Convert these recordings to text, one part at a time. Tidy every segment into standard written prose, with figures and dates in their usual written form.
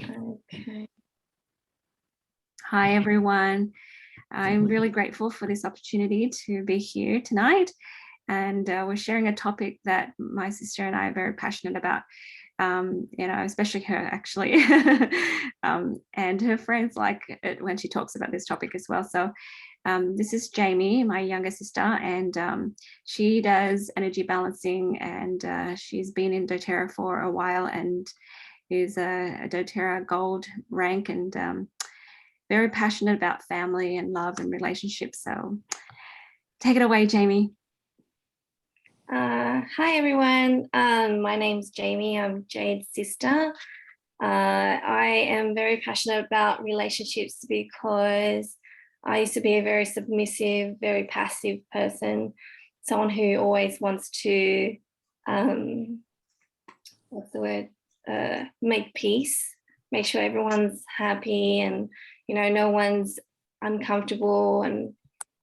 Okay. Hi, everyone. I'm really grateful for this opportunity to be here tonight. And we're sharing a topic that my sister and I are very passionate about, especially her, actually. And her friends like it when she talks about this topic as well. So this is Jamie, my younger sister, and she does energy balancing, and she's been in doTERRA for a while and is a doTERRA gold rank, and very passionate about family and love and relationships. So take it away, Jamie. Hi, everyone. My name's Jamie. I'm Jade's sister. I am very passionate about relationships because I used to be a very submissive, very passive person, someone who always wants to, make peace, make sure everyone's happy and, no one's uncomfortable, and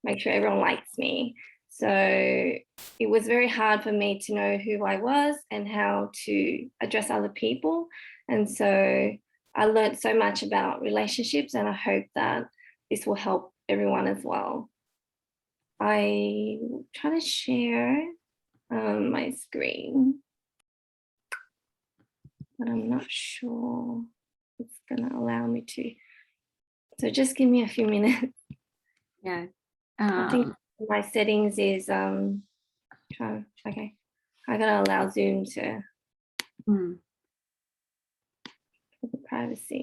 make sure everyone likes me. So it was very hard for me to know who I was and how to address other people. And so I learned so much about relationships, and I hope that this will help everyone as well. I try to share my screen, but I'm not sure it's going to allow me to. So just give me a few minutes. Yeah. I think my settings is okay. I gotta allow Zoom to for the privacy.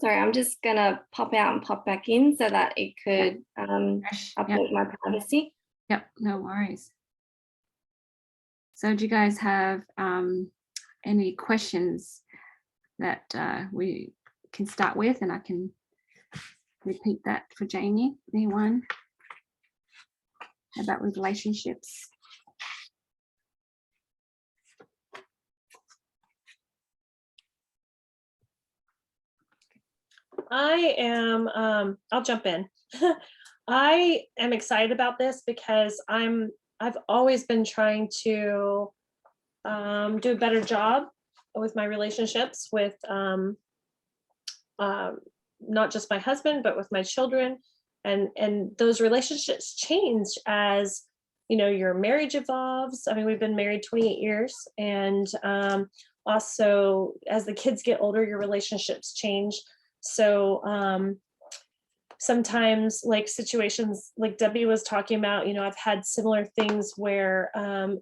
Sorry, I'm just gonna pop out and pop back in so that it could update my privacy. Yep, no worries. So do you guys have any questions that we can start with, and I can repeat that for Jamie? Anyone about relationships? I am, I'll jump in. I am excited about this because I've always been trying to do a better job with my relationships with not just my husband, but with my children. And those relationships change as, your marriage evolves. I mean, we've been married 28 years, and also as the kids get older, your relationships change. So sometimes, like situations like Debbie was talking about, I've had similar things where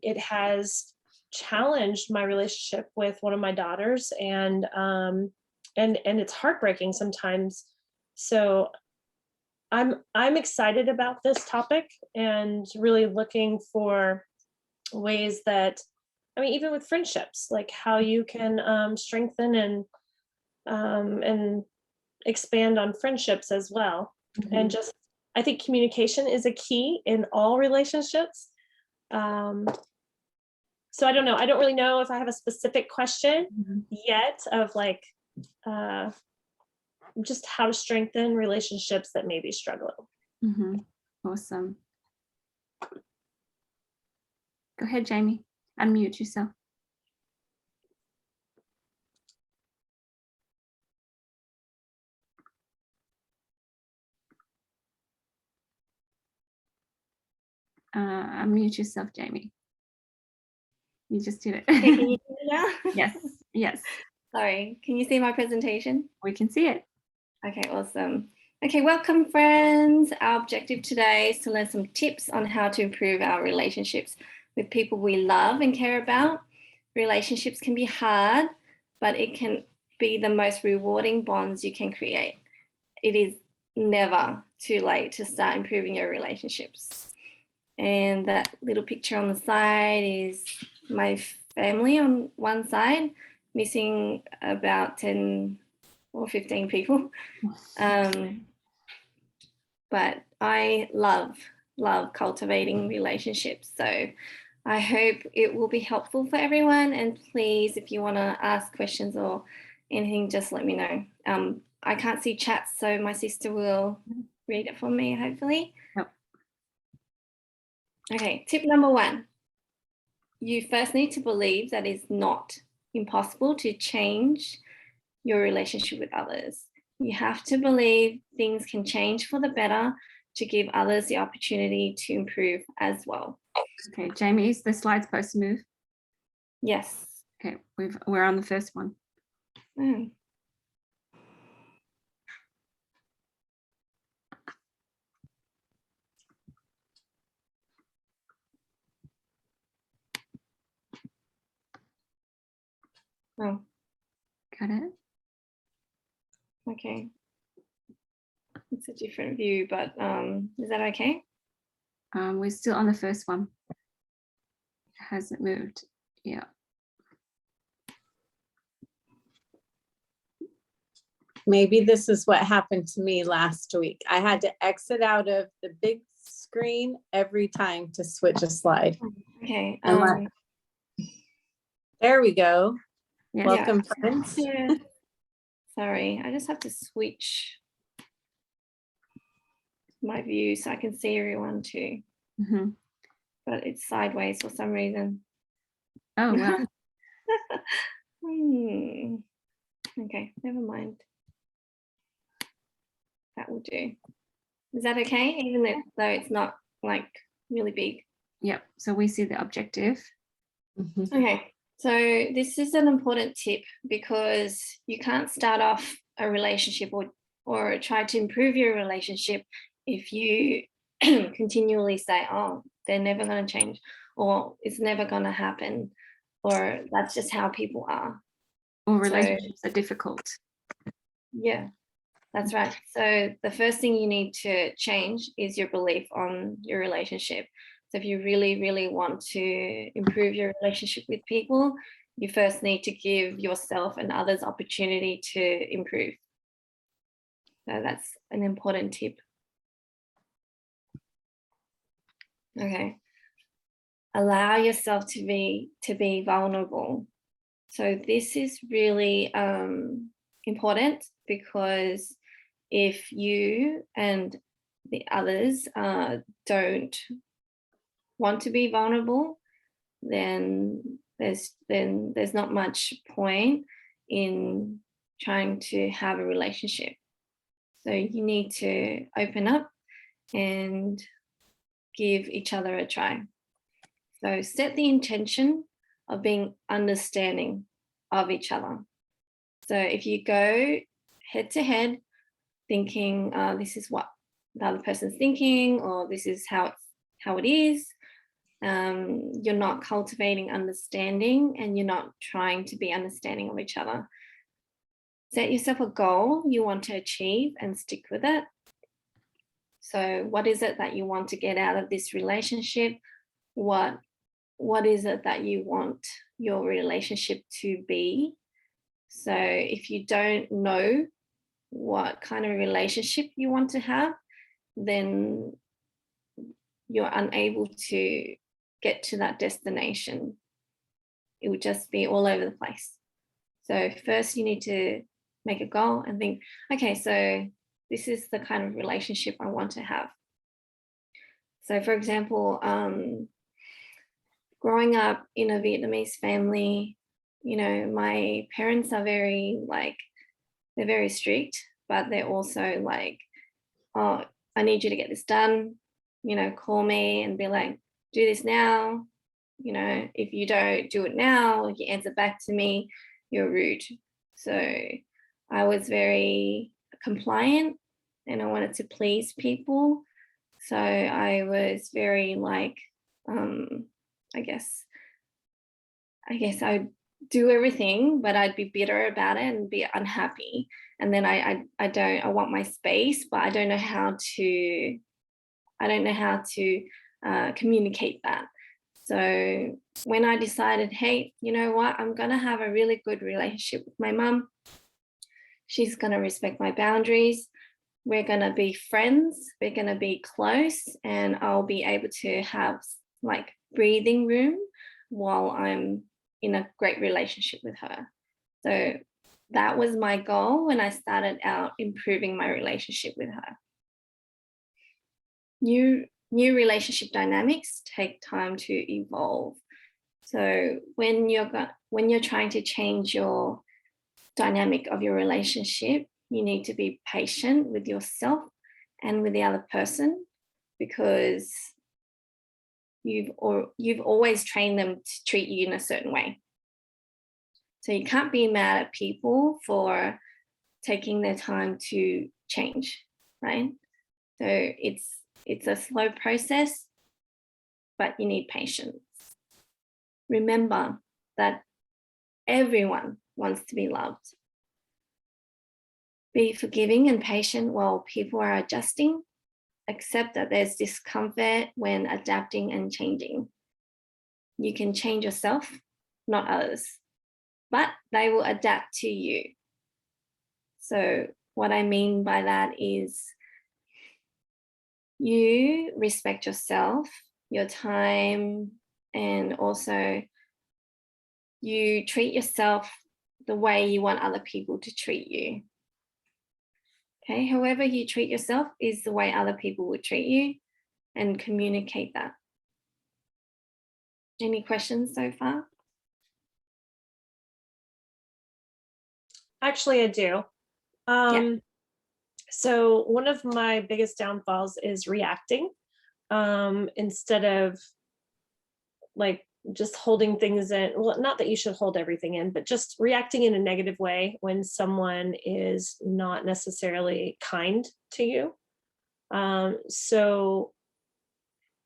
it has challenged my relationship with one of my daughters, and it's heartbreaking sometimes. So I'm excited about this topic and really looking for ways that, even with friendships, like how you can strengthen and expand on friendships as well. And just, I think communication is a key in all relationships. So I don't know. I don't really know if I have a specific question yet of like just how to strengthen relationships that may be struggling. Awesome. Go ahead, Jamie. Unmute yourself. Unmute yourself, Jamie. You just did it. Okay, can you see me now? Yes. Sorry, can you see my presentation? We can see it. Okay, awesome. Okay, welcome friends. Our objective today is to learn some tips on how to improve our relationships with people we love and care about. Relationships can be hard, but it can be the most rewarding bonds you can create. It is never too late to start improving your relationships. And that little picture on the side is my family on one side, missing about 10 or 15 people. But I love cultivating relationships. So I hope it will be helpful for everyone. And please, if you want to ask questions or anything, just let me know. I can't see chats, so my sister will read it for me, hopefully. Yep. Okay, tip number 1. You first need to believe that it's not impossible to change your relationship with others. You have to believe things can change for the better to give others the opportunity to improve as well. Okay, Jamie, is the slide supposed to move? Yes. Okay, we're on the first one. Oh. Oh, Got it? okay. It's a different view, but is that okay? We're still on the first one. It hasn't moved. Yeah. Maybe this is what happened to me last week. I had to exit out of the big screen every time to switch a slide. Okay. There we go. Yeah. Welcome, friends. Yeah. Sorry, I just have to switch my view so I can see everyone too. Mm-hmm. But it's sideways for some reason. Oh, wow. Okay, never mind. That will do. Is that okay? Even though it's not like really big. Yep. So we see the objective. Mhm. Okay, so this is an important tip because you can't start off a relationship or try to improve your relationship if you continually say, oh, they're never going to change, or it's never going to happen, or that's just how people are. Or relationships are difficult. Yeah, that's right. So the first thing you need to change is your belief on your relationship. So if you really, really want to improve your relationship with people, you first need to give yourself and others opportunity to improve. So that's an important tip. Okay. Allow yourself to be vulnerable. So this is really important because if you and the others don't want to be vulnerable, then there's not much point in trying to have a relationship. So you need to open up and give each other a try. So set the intention of being understanding of each other. So if you go head to head thinking this is what the other person's thinking, or this is how it is, you're not cultivating understanding and you're not trying to be understanding of each other. Set yourself a goal you want to achieve and stick with it. So what is it that you want to get out of this relationship? What is it that you want your relationship to be? So if you don't know what kind of relationship you want to have, then you're unable to get to that destination. It would just be all over the place. So first you need to make a goal and think, okay, so this is the kind of relationship I want to have. So for example, growing up in a Vietnamese family, my parents are they're very strict, but they're also like, oh, I need you to get this done, call me and be like, do this now. If you don't do it now, if you answer back to me, you're rude. So I was very compliant and I wanted to please people. So I was very I guess I'd do everything, but I'd be bitter about it and be unhappy. And then I want my space, but I don't know how to communicate that. So when I decided, hey, you know what, I'm gonna have a really good relationship with my mum. She's gonna respect my boundaries. We're gonna be friends. We're gonna be close, and I'll be able to have breathing room while I'm in a great relationship with her. So that was my goal when I started out improving my relationship with her. New relationship dynamics take time to evolve. So when you're trying to change your dynamic of your relationship, you need to be patient with yourself and with the other person, because you've always trained them to treat you in a certain way. So you can't be mad at people for taking their time to change, right? So it's a slow process, but you need patience. Remember that everyone wants to be loved. Be forgiving and patient while people are adjusting. Accept that there's discomfort when adapting and changing. You can change yourself, not others, but they will adapt to you. So what I mean by that is you respect yourself, your time, and also you treat yourself the way you want other people to treat you. Okay, however you treat yourself is the way other people would treat you, and communicate that. Any questions so far? Actually, I do. So one of my biggest downfalls is reacting instead of like just holding things in. Well, not that you should hold everything in, but just reacting in a negative way when someone is not necessarily kind to you. So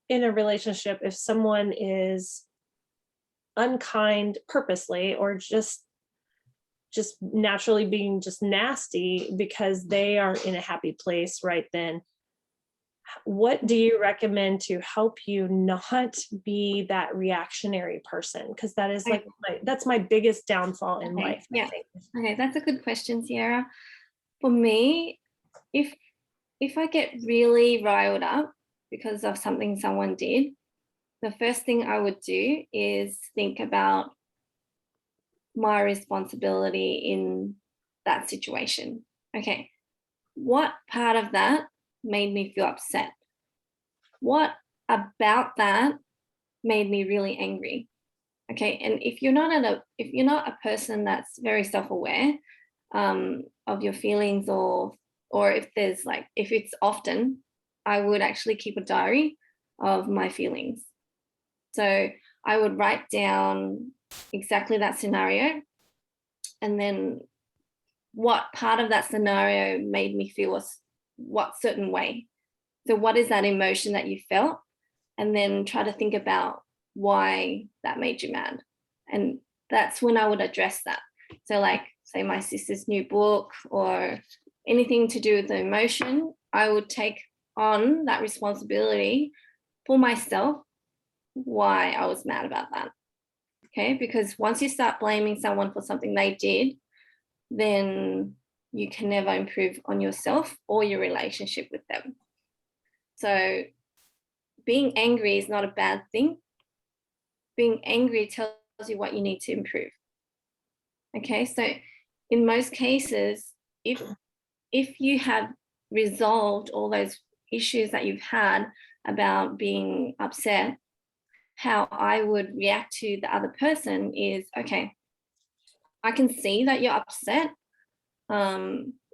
in a relationship, if someone is unkind purposely, or just naturally being just nasty because they are in a happy place right then, what do you recommend to help you not be that reactionary person? Because that is like that's my biggest downfall in life. Yeah. Okay, that's a good question, Sierra. For me, if I get really riled up because of something someone did, the first thing I would do is think about my responsibility in that situation. Okay, what part of that made me feel upset? What about that made me really angry? Okay, and if you're not a person that's very self-aware of your feelings, or if it's often, I would actually keep a diary of my feelings. So I would write down exactly that scenario, and then what part of that scenario made me feel what certain way. So what is that emotion that you felt? And then try to think about why that made you mad. And that's when I would address that. So like, say my sister's new book or anything to do with the emotion, I would take on that responsibility for myself, why I was mad about that. Okay, because once you start blaming someone for something they did, then you can never improve on yourself or your relationship with them. So being angry is not a bad thing. Being angry tells you what you need to improve. Okay, so in most cases, if you have resolved all those issues that you've had about being upset, how I would react to the other person is, okay, I can see that you're upset.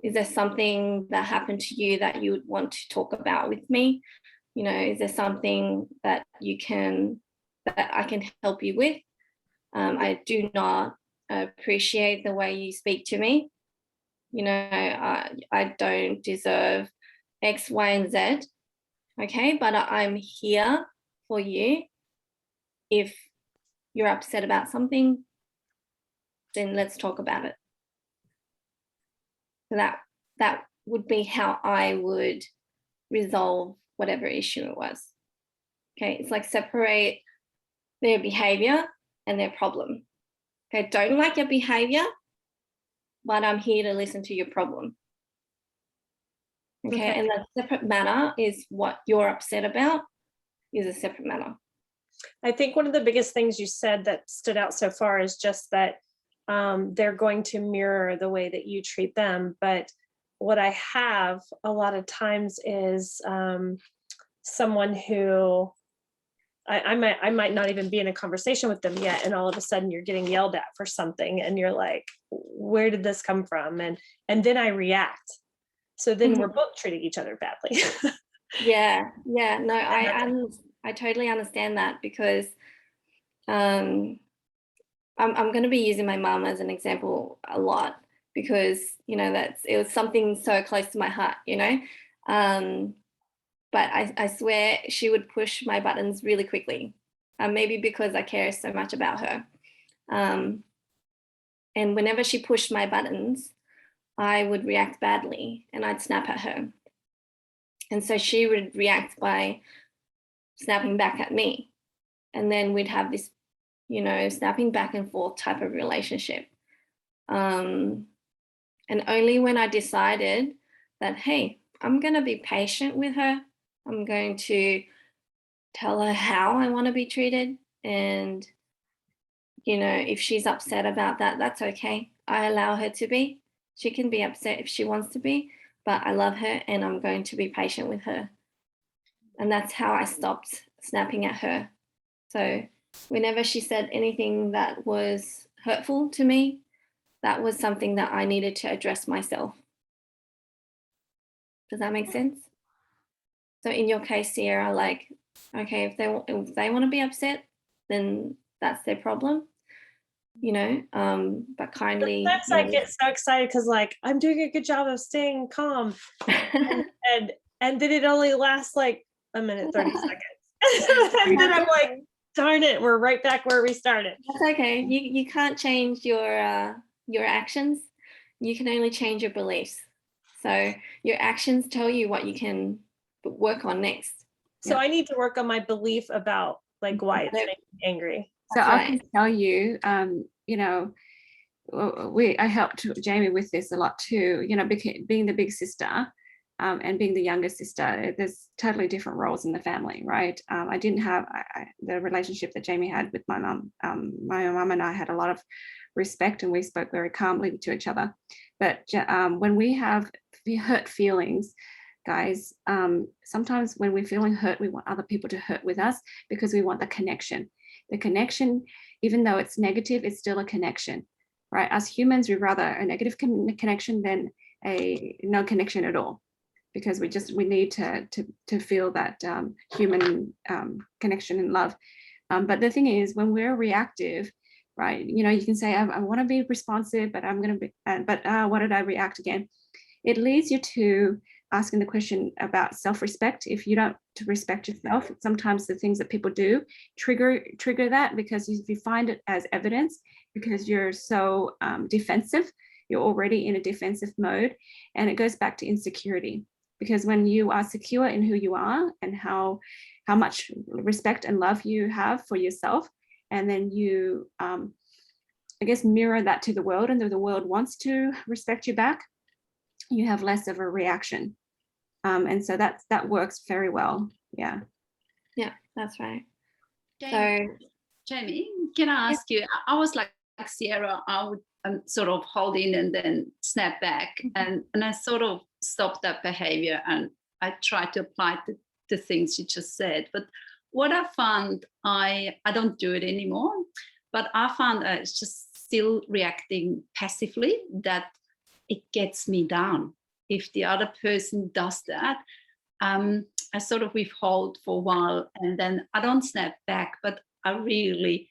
Is there something that happened to you that you would want to talk about with me? You know, is there something that I can help you with? I do not appreciate the way you speak to me. You know, I don't deserve X, Y, and Z. Okay, but I'm here for you. If you're upset about something, then let's talk about it. So that would be how I would resolve whatever issue it was. Okay, it's like separate their behavior and their problem. Okay, don't like your behavior, but I'm here to listen to your problem. Okay, and the separate matter is what you're upset about is a separate matter. I think one of the biggest things you said that stood out so far is just that they're going to mirror the way that you treat them. But what I have a lot of times is someone who I might not even be in a conversation with them yet, and all of a sudden you're getting yelled at for something, and you're like, where did this come from? And then I react. So then we're both treating each other badly. Yeah. No, I totally understand that, because I'm going to be using my mum as an example a lot, because it was something so close to my heart, but I swear she would push my buttons really quickly, maybe because I care so much about her. And whenever she pushed my buttons, I would react badly and I'd snap at her. And so she would react by snapping back at me. And then we'd have this, snapping back and forth type of relationship. And only when I decided that, hey, I'm going to be patient with her, I'm going to tell her how I want to be treated. And, if she's upset about that, that's okay. I allow her to be. She can be upset if she wants to be, but I love her and I'm going to be patient with her. And that's how I stopped snapping at her. So whenever she said anything that was hurtful to me, that was something that I needed to address myself. Does that make sense? So in your case, Sierra, like, okay, if they want to be upset, then that's their problem, but kindly. Sometimes I get so excited because, like, I'm doing a good job of staying calm, and then it only lasts like a minute 30 seconds, and then I'm like, darn it, we're right back where we started. That's okay. You can't change your actions. You can only change your beliefs. So your actions tell you what you can work on next. So I need to work on my belief about like why it's making me angry. So I can tell you, I helped Jamie with this a lot too, being the big sister and being the younger sister, there's totally different roles in the family, right? I didn't have the relationship that Jamie had with my mum. My mum and I had a lot of respect and we spoke very calmly to each other. But when we have hurt feelings, guys, sometimes when we're feeling hurt, we want other people to hurt with us because we want the connection. The connection, even though it's negative, it's still a connection, right? As humans, we'd rather a negative connection than a no connection at all, because we need to feel that human connection and love. But the thing is, when we're reactive, right? You can say, I want to be responsive, but I'm going to be, what did I react again? It leads you to asking the question about self-respect. If you don't respect yourself, sometimes the things that people do trigger that, because if you find it as evidence, because you're so defensive, you're already in a defensive mode, and it goes back to insecurity. Because when you are secure in who you are and how much respect and love you have for yourself, and then you, I guess, mirror that to the world, and the world wants to respect you back, you have less of a reaction. And so that works very well. Yeah. Yeah, that's right. Jamie, can I ask you, I was like Sierra, I would sort of hold in and then snap back. And I sort of stopped that behavior, and I tried to apply the things you just said. But what I found, I don't do it anymore, but I found it's just still reacting passively, that it gets me down. If the other person does that, I sort of withhold for a while, and then I don't snap back, but I really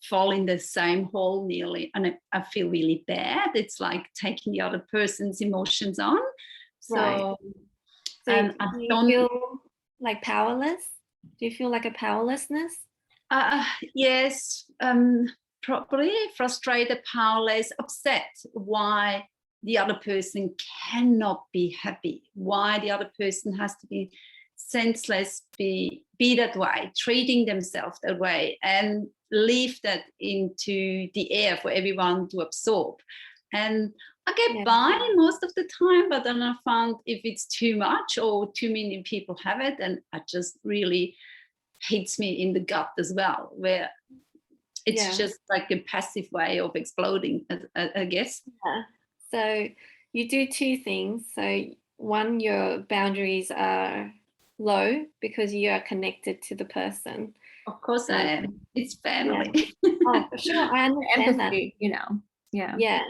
fall in the same hole nearly, and I feel really bad. It's like taking the other person's emotions on. Right. So do you feel like powerless? Do you feel like a powerlessness? Yes, probably frustrated, powerless, upset. Why the other person cannot be happy? Why the other person has to be senseless, be that way, treating themselves that way, and leave that into the air for everyone to absorb. And I get by most of the time, but then I found if it's too much or too many people have it, and I just really hits me in the gut as well, where it's just like a passive way of exploding, I guess. Yeah. So you do two things. So one, your boundaries are low because you are connected to the person. Of course I am. It's family. Oh, for sure. I understand Empathy, you know. Yeah. that.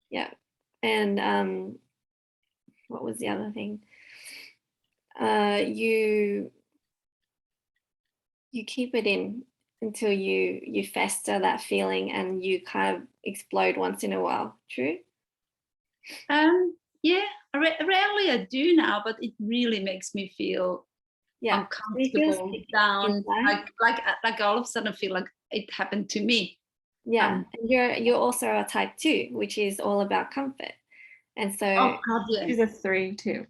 Yeah. And what was the other thing? You keep it in until you fester that feeling and you kind of explode once in a while. True? Yeah, rarely I do now, but it really makes me feel uncomfortable, down, like all of a sudden I feel like it happened to me. Yeah, and you're also a type 2, which is all about comfort. And so She's a 3 too.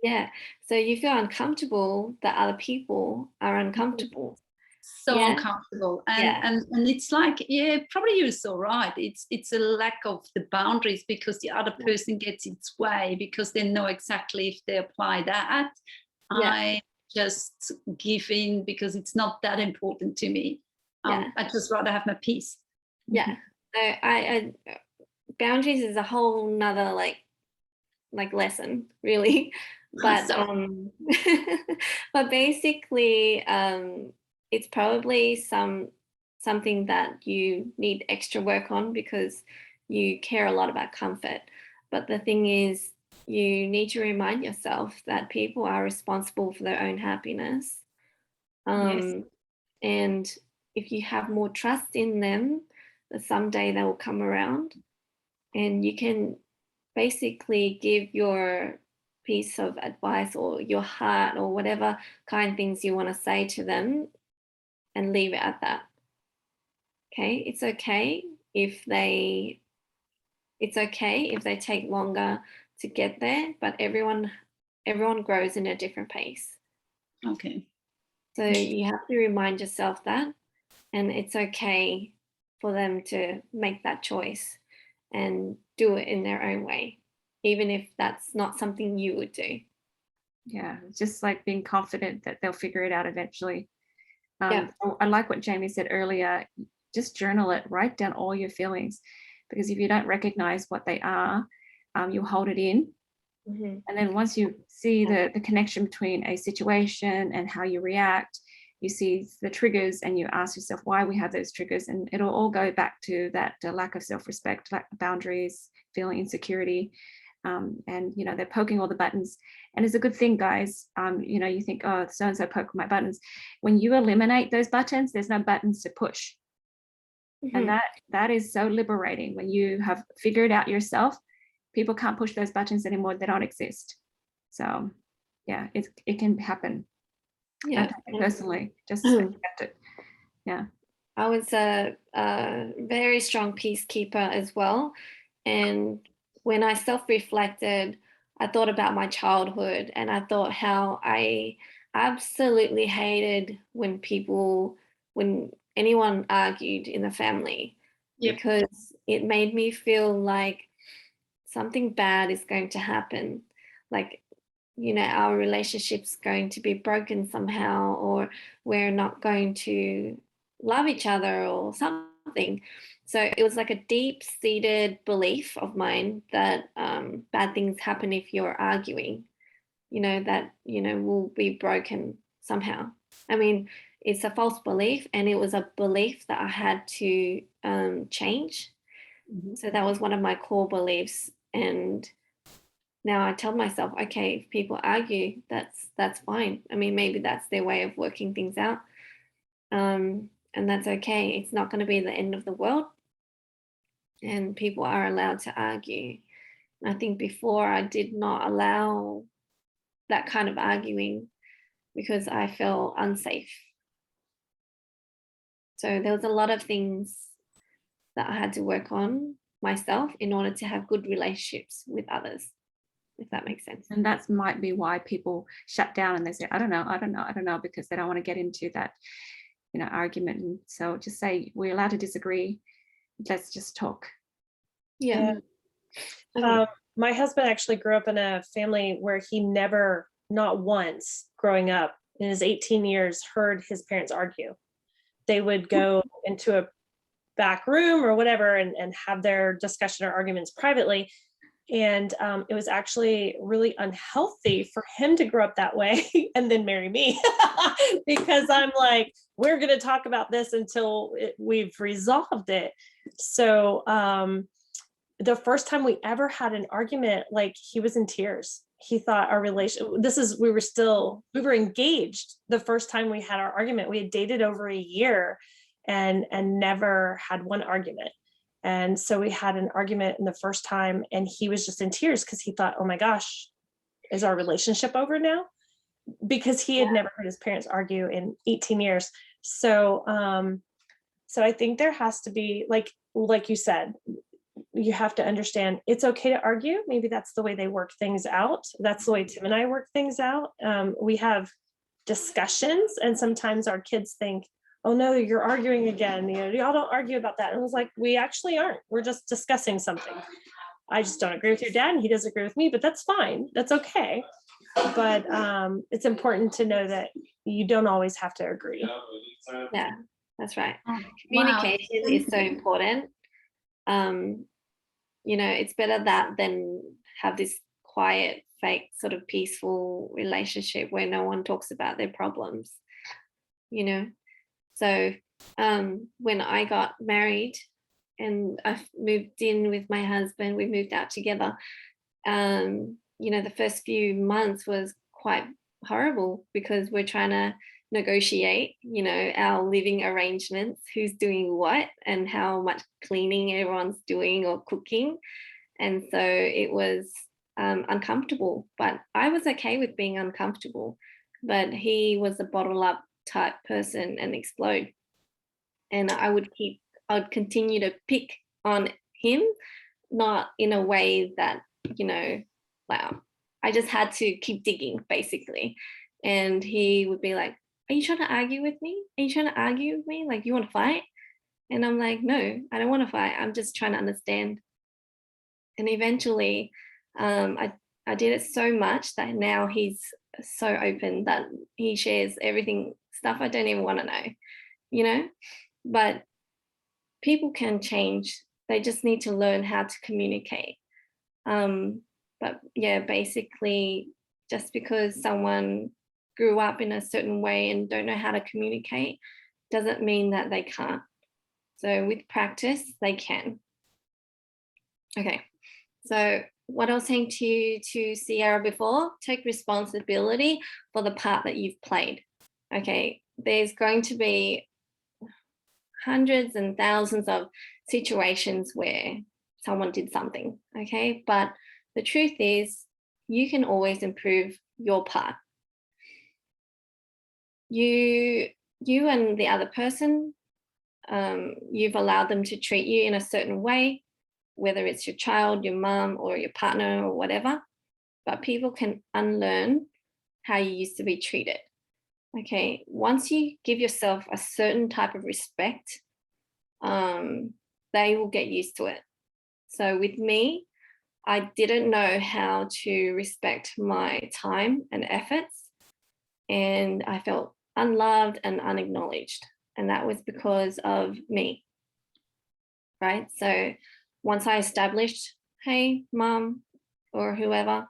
yeah, so you feel uncomfortable that other people are uncomfortable. So uncomfortable, and it's like, probably you're so right. It's a lack of the boundaries because the other person gets its way because they know exactly if they apply that. I just give in because it's not that important to me. I just rather have my peace. Yeah, so I boundaries is a whole nother like lesson, really. But but basically it's probably something that you need extra work on because you care a lot about comfort. But the thing is, you need to remind yourself that people are responsible for their own happiness. And if you have more trust in them, that someday they will come around, and you can basically give your piece of advice or your heart or whatever kind things you want to say to them and leave it at that. Okay, it's okay if they take longer to get there, but everyone grows in a different pace. Okay. So you have to remind yourself that, and it's okay for them to make that choice and do it in their own way, even if that's not something you would do. Yeah, just like being confident that they'll figure it out eventually. I like what Jamie said earlier, just journal it, write down all your feelings, because if you don't recognize what they are, you'll hold it in. And then once you see the connection between a situation and how you react, you see the triggers and you ask yourself why we have those triggers, and it'll all go back to that lack of self-respect, lack of boundaries, feeling insecurity. And they're poking all the buttons, and it's a good thing, guys. You think, oh, so-and-so poked my buttons. When you eliminate those buttons, there's no buttons to push. And that is so liberating. When you have figured out yourself, people can't push those buttons anymore. They don't exist. So yeah, it can happen. Don't take it personally, just accept it. Yeah, I was a very strong peacekeeper as well, and when I self-reflected, I thought about my childhood, and I thought how I absolutely hated when anyone argued in the family, because it made me feel like something bad is going to happen. Like, our relationship's going to be broken somehow, or we're not going to love each other or something. So it was like a deep-seated belief of mine that bad things happen if you're arguing, that, we'll be broken somehow. I mean, it's a false belief, and it was a belief that I had to change. So that was one of my core beliefs. And now I tell myself, okay, if people argue, that's fine. I mean, maybe that's their way of working things out. And that's okay. It's not going to be the end of the world. And people are allowed to argue. I think before I did not allow that kind of arguing because I felt unsafe. So there was a lot of things that I had to work on myself in order to have good relationships with others, if that makes sense. And that might be why people shut down and they say, I don't know, because they don't want to get into that, argument. And so just say, we're allowed to disagree. Let's just talk. Yeah. My husband actually grew up in a family where he never, not once growing up, in his 18 years heard his parents argue. They would go into a back room or whatever and have their discussion or arguments privately. And it was actually really unhealthy for him to grow up that way and then marry me because I'm like, we're going to talk about this until we've resolved it. So the first time we ever had an argument, like he was in tears. He thought our relation, we were engaged the first time we had our argument. We had dated over a year and never had one argument. And so we had an argument in the first time and he was just in tears because he thought, oh my gosh, is our relationship over now? Because he had never heard his parents argue in 18 years. So, so I think there has to be, like you said, you have to understand it's okay to argue. Maybe that's the way they work things out. That's the way Tim and I work things out. We have discussions and sometimes our kids think, oh no, you're arguing again. You know, y'all don't argue about that. And I was like, we actually aren't. We're just discussing something. I just don't agree with your dad and he doesn't agree with me, but that's fine. That's okay. But it's important to know that you don't always have to agree. Yeah, that's right. Oh, Communication is so important. You know, it's better that than have this quiet, fake, sort of peaceful relationship where no one talks about their problems, you know. So when I got married and I moved in with my husband, we moved out together, you know, the first few months was quite horrible because we're trying to negotiate, you know, our living arrangements, who's doing what and how much cleaning everyone's doing or cooking. And so it was uncomfortable, but I was okay with being uncomfortable. But he was a bottle up type person and explode. And I'd continue to pick on him, not in a way that, you know, wow, I just had to keep digging basically. And he would be like, are you trying to argue with me? Are you trying to argue with me? Like, you want to fight? And I'm like, no, I don't want to fight. I'm just trying to understand. And eventually, I did it so much that now he's so open that he shares everything, stuff I don't even want to know, you know? But people can change. They just need to learn how to communicate. But yeah, basically, just because someone grew up in a certain way and don't know how to communicate doesn't mean that they can't. So with practice, they can. Okay, so what I was saying to Sierra before, take responsibility for the part that you've played. Okay, there's going to be hundreds and thousands of situations where someone did something, okay? But the truth is, you can always improve your part. You and the other person, you've allowed them to treat you in a certain way, whether it's your child, your mom, or your partner, or whatever. But people can unlearn how you used to be treated. Okay, once you give yourself a certain type of respect, they will get used to it. So with me, I didn't know how to respect my time and efforts, and I felt unloved and unacknowledged. And that was because of me, right? So once I established, hey, mom, or whoever,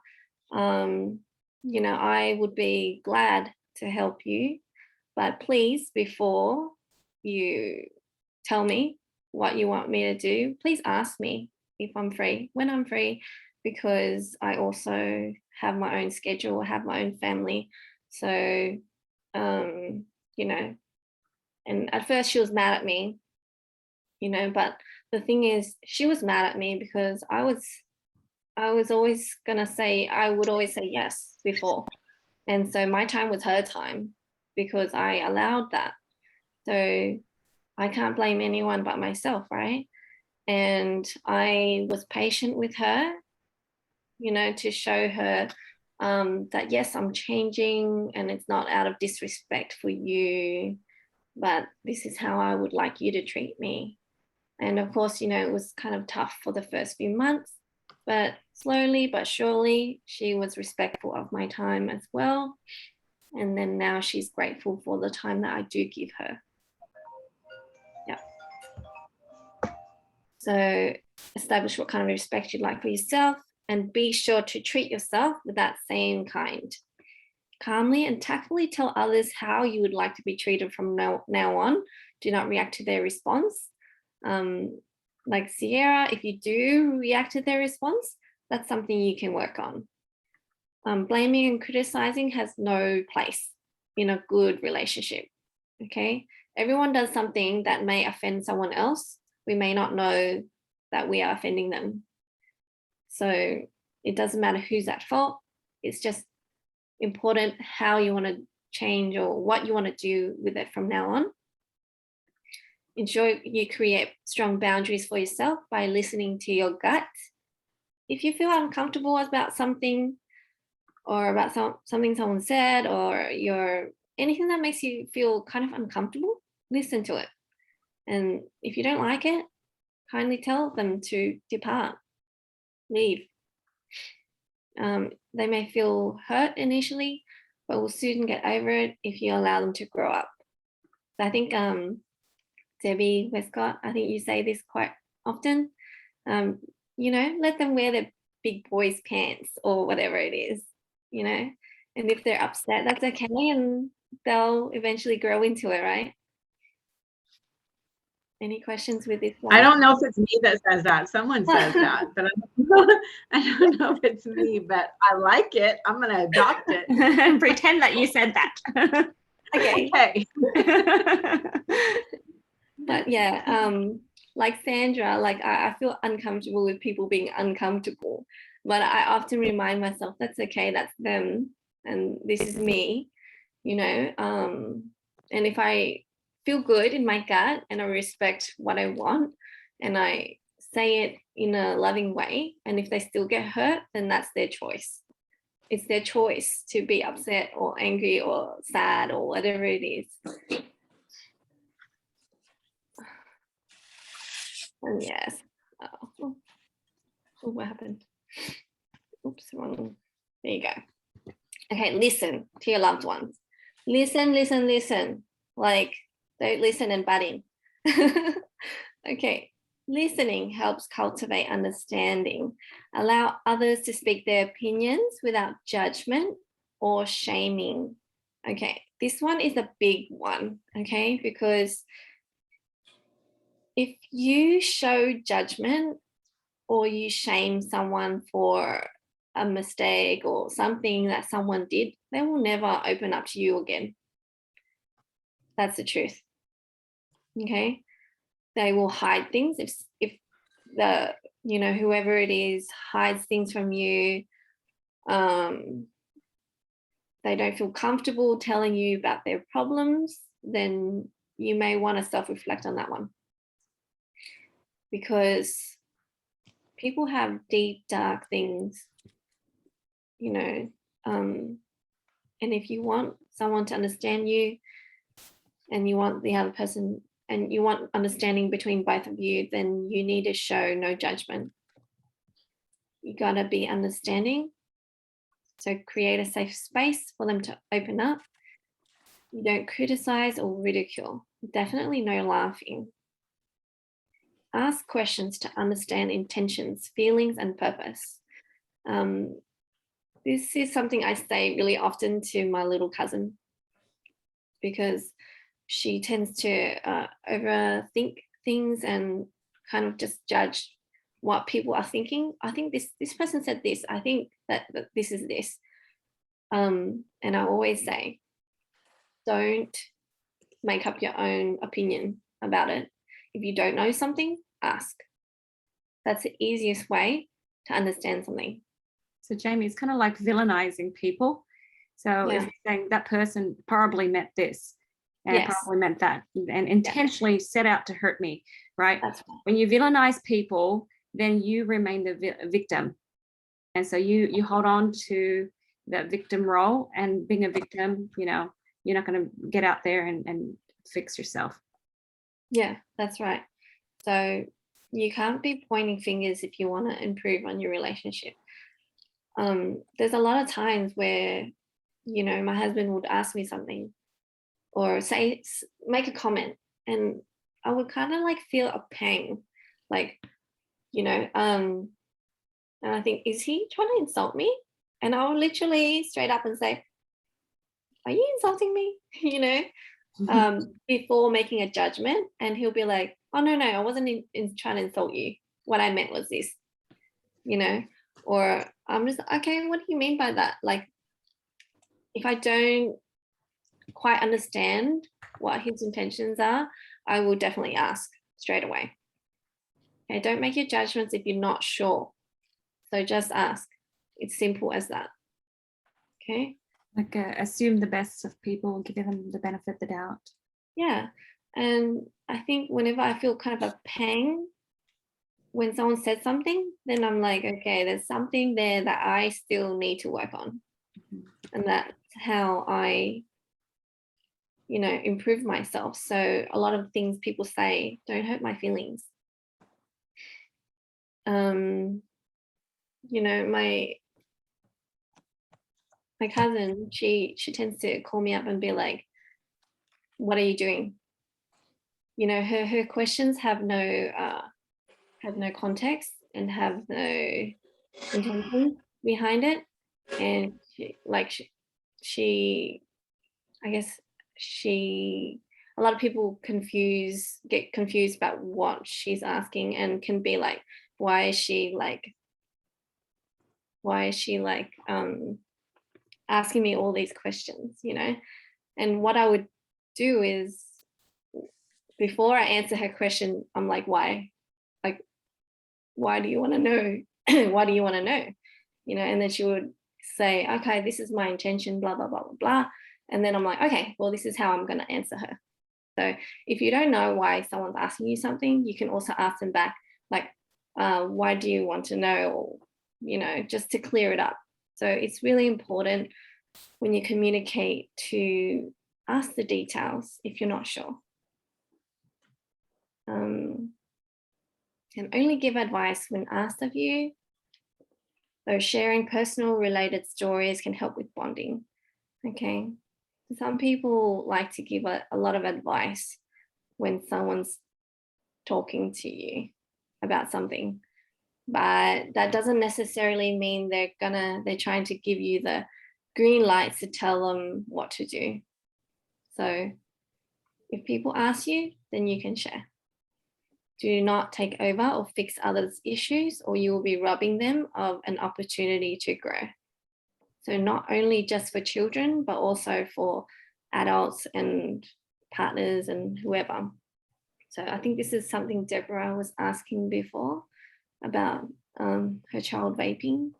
you know, I would be glad to help you, but please, before you tell me what you want me to do, please ask me if I'm free, when I'm free, because I also have my own schedule, have my own family. So, you know, and at first she was mad at me, you know, but the thing is, she was mad at me because I was always gonna say, I would always say yes before. And so my time was her time because I allowed that. So I can't blame anyone but myself, right? And I was patient with her, you know, to show her that yes, I'm changing and it's not out of disrespect for you, but this is how I would like you to treat me. And of course, you know, it was kind of tough for the first few months, but slowly but surely she was respectful of my time as well. And then now she's grateful for the time that I do give her. Yeah. So establish what kind of respect you'd like for yourself, and be sure to treat yourself with that same kind. Calmly and tactfully tell others how you would like to be treated from now on. Do not react to their response. Like Sierra, if you do react to their response, that's something you can work on. Blaming and criticizing has no place in a good relationship. Okay, everyone does something that may offend someone else. We may not know that we are offending them. So it doesn't matter who's at fault. It's just important how you want to change or what you want to do with it from now on. Ensure you create strong boundaries for yourself by listening to your gut. If you feel uncomfortable about something, or about something someone said, or anything that makes you feel kind of uncomfortable, listen to it. And if you don't like it, kindly tell them to depart, leave. They may feel hurt initially, but will soon get over it if you allow them to grow up. So I think Debbie Westcott, I think you say this quite often, let them wear their big boys pants or whatever it is, and if they're upset, that's okay, and they'll eventually grow into it, right? Any questions with this one? I don't know if it's me that says that. Someone says that, but I don't know if it's me, but I like it. I'm going to adopt it. And pretend that you said that. Okay. But yeah, like Sandra, like I feel uncomfortable with people being uncomfortable, but I often remind myself that's okay, that's them, and this is me, and if I feel good in my gut and I respect what I want and I say it in a loving way, and if they still get hurt, then that's their choice. It's their choice to be upset or angry or sad or whatever it is. And yes. Oh, what happened? Oops, wrong. There you go. Okay, listen to your loved ones. Listen. Like, don't listen and butt in. Okay, listening helps cultivate understanding. Allow others to speak their opinions without judgment or shaming. Okay, this one is a big one, okay, because if you show judgment or you shame someone for a mistake or something that someone did, they will never open up to you again. That's the truth. Okay, they will hide things. If the whoever it is hides things from you, they don't feel comfortable telling you about their problems, then you may want to self-reflect on that one, because people have deep, dark things, and if you want someone to understand you and you want the other person and you want understanding between both of you, then you need to show no judgment. You got to be understanding. So create a safe space for them to open up. You don't criticize or ridicule. Definitely no laughing. Ask questions to understand intentions, feelings, and purpose. This is something I say really often to my little cousin, because she tends to overthink things and kind of just judge what people are thinking. I think this person said this. I think that this is this. And I always say, don't make up your own opinion about it. If you don't know something, ask. That's the easiest way to understand something. So Jamie, it's kind of like villainizing people. So if you're saying that person probably meant this and probably meant that and intentionally set out to hurt me, right? That's right. When you villainize people, then you remain the victim. And so you hold on to that victim role, and being a victim, you're not going to get out there and fix yourself. Yeah, that's right. So you can't be pointing fingers if you want to improve on your relationship. There's a lot of times where you know, my husband would ask me something or make a comment, and I would kind of like feel a pang, like, you know, and I think, is he trying to insult me? And I'll literally straight up and say, are you insulting me? You know, before making a judgment. And he'll be like, oh, no, I wasn't trying to insult you. What I meant was this, you know, or I'm just, okay, what do you mean by that? Like, if I don't quite understand what his intentions are, I will definitely ask straight away. Okay, don't make your judgments if you're not sure. So just ask. It's simple as that. Okay. Like assume the best of people, giving them the benefit of the doubt. Yeah. And I think whenever I feel kind of a pang when someone says something, then I'm like, okay, there's something there that I still need to work on. And that's how I, you know, improve myself. So a lot of things people say don't hurt my feelings. You know, my cousin, she tends to call me up and be like, what are you doing? You know, her questions have no context and have no intention behind it. And a lot of people get confused about what she's asking, and can be like, why is she asking me all these questions, you know? And what I would do is, before I answer her question, I'm like, why? Like, why do you want to know? Why do you want to know? You know, and then she would say, okay, this is my intention, blah, blah, blah, blah, blah. And then I'm like, okay, well, this is how I'm going to answer her. So if you don't know why someone's asking you something, you can also ask them back, like, why do you want to know? Or, you know, just to clear it up. So it's really important when you communicate to ask the details if you're not sure. Can only give advice when asked of you. So sharing personal related stories can help with bonding. Okay. Some people like to give a lot of advice when someone's talking to you about something, but that doesn't necessarily mean they're trying to give you the green lights to tell them what to do. So if people ask you, then you can share. Do not take over or fix others' issues, or you will be robbing them of an opportunity to grow. So not only just for children, but also for adults and partners and whoever. So I think this is something Deborah was asking before about her child vaping.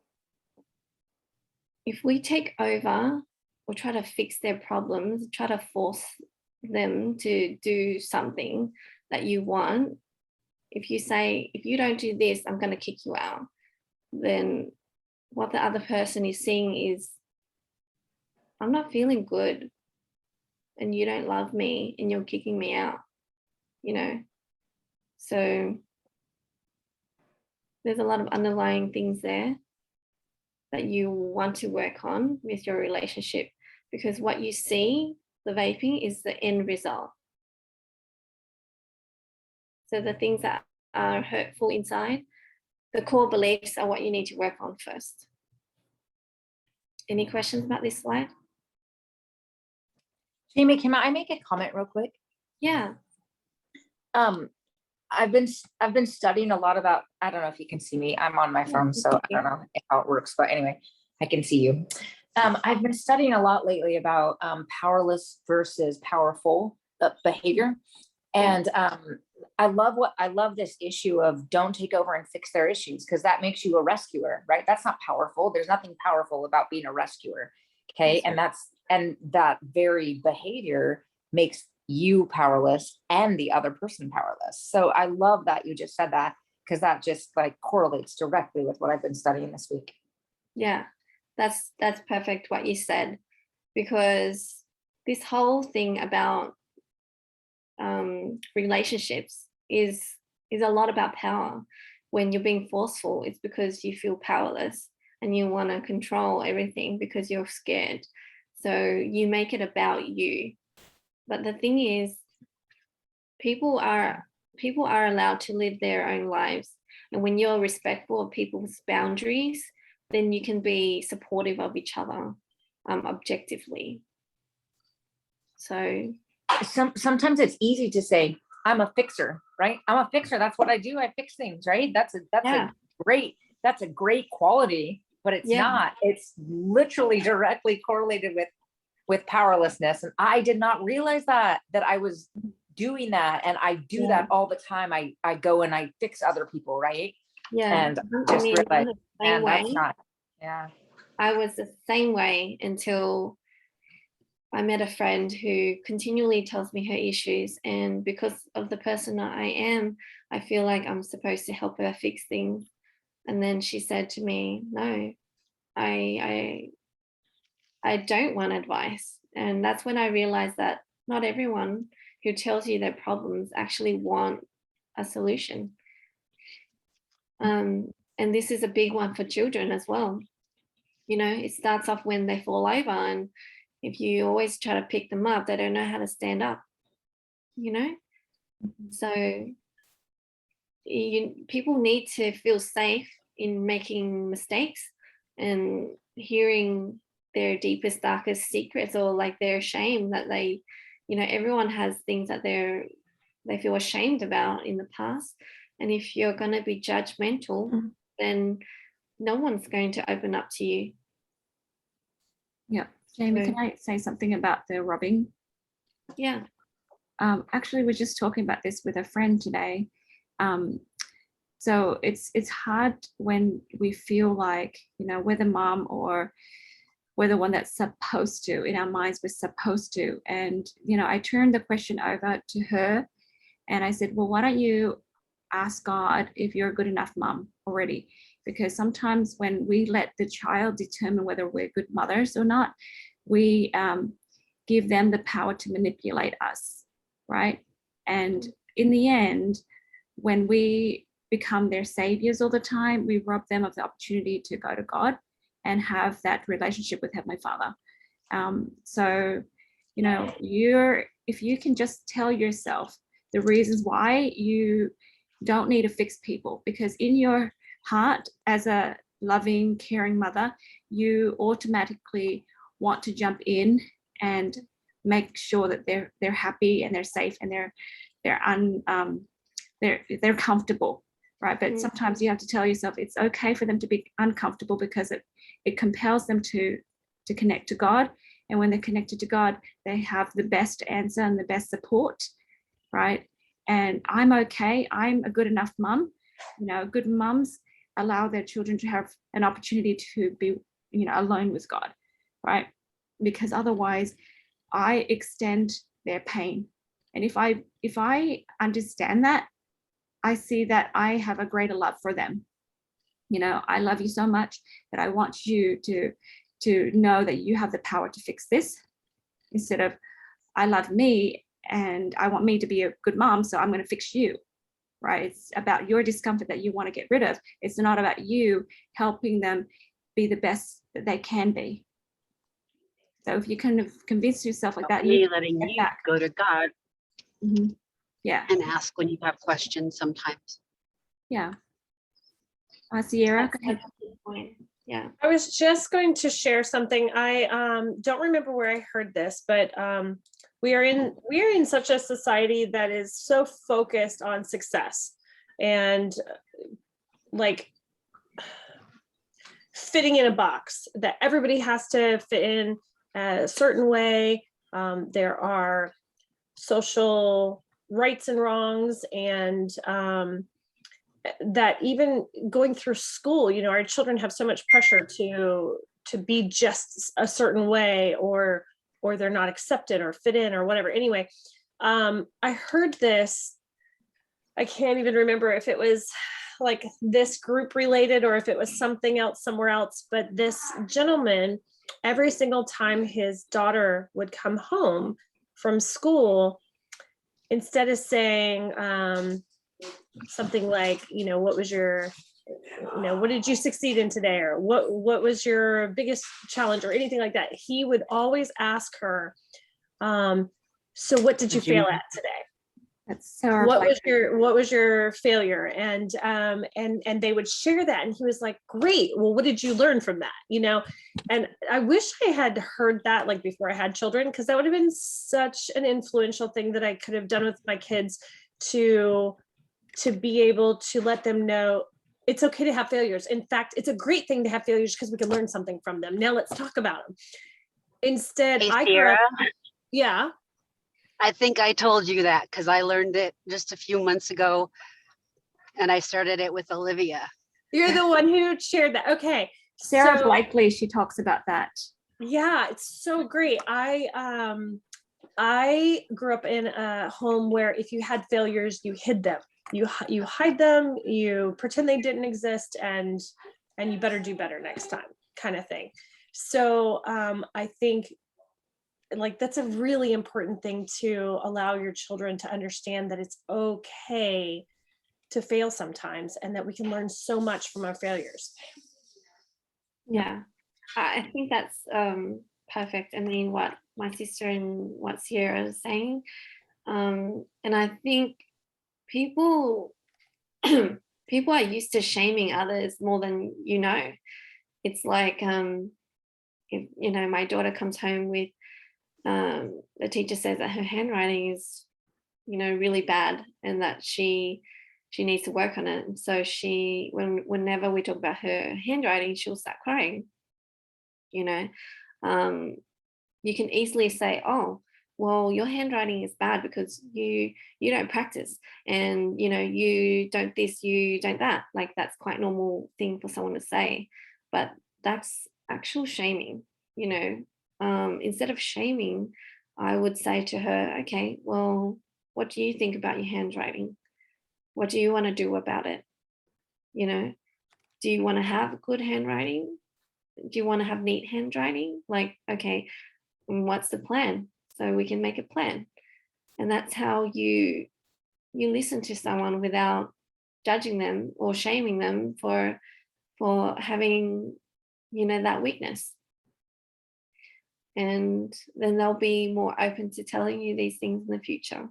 If we take over or try to fix their problems, try to force them to do something that you want, if you say, if you don't do this, I'm going to kick you out, then what the other person is seeing is, I'm not feeling good and you don't love me and you're kicking me out, you know? So there's a lot of underlying things there that you want to work on with your relationship, because what you see, the vaping, is the end result. So the things that are hurtful inside, the core beliefs are what you need to work on first. Any questions about this slide? Jamie, can I make a comment real quick? Yeah. I've been studying a lot about, I don't know if you can see me. I'm on my phone, so I don't know how it works, but anyway, I can see you. I've been studying a lot lately about powerless versus powerful behavior. And I love this issue of don't take over and fix their issues, because that makes you a rescuer, right? That's not powerful. There's nothing powerful about being a rescuer. Okay. And that very behavior makes you powerless and the other person powerless. So I love that you just said that, because that just like correlates directly with what I've been studying this week. Yeah, that's perfect what you said, because this whole thing about relationships is a lot about power. When you're being forceful, it's because you feel powerless and you want to control everything because you're scared. So you make it about you. But the thing is, people are allowed to live their own lives. And when you're respectful of people's boundaries, then you can be supportive of each other objectively. So sometimes it's easy to say, I'm a fixer, right? I'm a fixer. That's what I do. I fix things, right? That's a great quality, but it's not. It's literally directly correlated with powerlessness. And I did not realize that I was doing that. And I do that all the time. I go and I fix other people, right? And just realized, and that's not, I was the same way until I met a friend who continually tells me her issues, and because of the person that I am, I feel like I'm supposed to help her fix things. And then she said to me, no, I don't want advice. And that's when I realized that not everyone who tells you their problems actually want a solution. And this is a big one for children as well. You know, it starts off when they fall over, and if you always try to pick them up, they don't know how to stand up, you know? So people need to feel safe in making mistakes and hearing their deepest, darkest secrets, or like they're ashamed that they, you know, everyone has things that they feel ashamed about in the past. And if you're going to be judgmental, then no one's going to open up to you. Yeah. Jamie, can I say something about the robbing? Yeah. Actually, we're just talking about this with a friend today. So it's hard when we feel like, you know, we're the mom or we're the one that's supposed to, in our minds, we're supposed to. And, you know, I turned the question over to her and I said, well, why don't you ask God if you're a good enough mom already? Because sometimes when we let the child determine whether we're good mothers or not, we give them the power to manipulate us, right? And in the end, when we become their saviors all the time, we rob them of the opportunity to go to God and have that relationship with Heavenly Father. So, you know, if you can just tell yourself the reasons why you don't need to fix people, because in your heart, as a loving, caring mother, you automatically want to jump in and make sure that they're happy and they're safe and they're comfortable, right? But sometimes you have to tell yourself it's okay for them to be uncomfortable, because it compels them to connect to God. And when they're connected to God, they have the best answer and the best support, right? And I'm okay. I'm a good enough mum. You know, good mums allow their children to have an opportunity to be, you know, alone with God, right? Because otherwise I extend their pain. And if I understand that, I see that I have a greater love for them. You know, I love you so much that I want you to know that you have the power to fix this, instead of I love me and I want me to be a good mom, so I'm going to fix you, right? It's about your discomfort that you want to get rid of. It's not about you helping them be the best that they can be. So if you kind of convince yourself like that, you letting you go to God, yeah, and ask when you have questions sometimes. Yeah. Sierra, go ahead. Yeah. I was just going to share something. I don't remember where I heard this, but we are in such a society that is so focused on success and like fitting in a box that everybody has to fit in a certain way. There are social rights and wrongs, and that even going through school, you know, our children have so much pressure to be just a certain way, or they're not accepted or fit in or whatever. Anyway, I heard this, I can't even remember if it was like this group related or if it was something else somewhere else, but this gentleman, every single time his daughter would come home from school, instead of saying something like, you know, what was your what did you succeed in today? Or what was your biggest challenge or anything like that? He would always ask her, so what did you fail at today? That's so What reflective. was your failure? And they would share that. And he was like, great. Well, what did you learn from that? And I wish I had heard that like before I had children, because that would have been such an influential thing that I could have done with my kids to be able to let them know it's okay to have failures. In fact, it's a great thing to have failures because we can learn something from them. Now let's talk about them. Instead, Hey, I grew Sierra, up, yeah. I think I told you that because I learned it just a few months ago, and I started it with Olivia. You're the one who shared that. Okay. Sarah so, Blakely, she talks about that. Yeah, it's so great. I grew up in a home where if you had failures, you hid them. You hide them, you pretend they didn't exist, and you better do better next time, kind of thing. So I think like that's a really important thing to allow your children to understand, that it's okay to fail sometimes and that we can learn so much from our failures. Yeah, I think that's perfect. I mean, what my sister and what Sierra is saying. And I think people people are used to shaming others more than It's like if my daughter comes home with the teacher says that her handwriting is really bad and that she needs to work on it. And so whenever we talk about her handwriting, she'll start crying. Um, you can easily say, oh, well, your handwriting is bad because you don't practice, and you don't this, you don't that. Like, that's quite normal thing for someone to say, but that's actual shaming. Instead of shaming, I would say to her, okay, well, what do you think about your handwriting? What do you want to do about it? Do you want to have good handwriting? Do you want to have neat handwriting? Like, okay, what's the plan? So we can make a plan. And that's how you listen to someone without judging them or shaming them for having that weakness. And then they'll be more open to telling you these things in the future.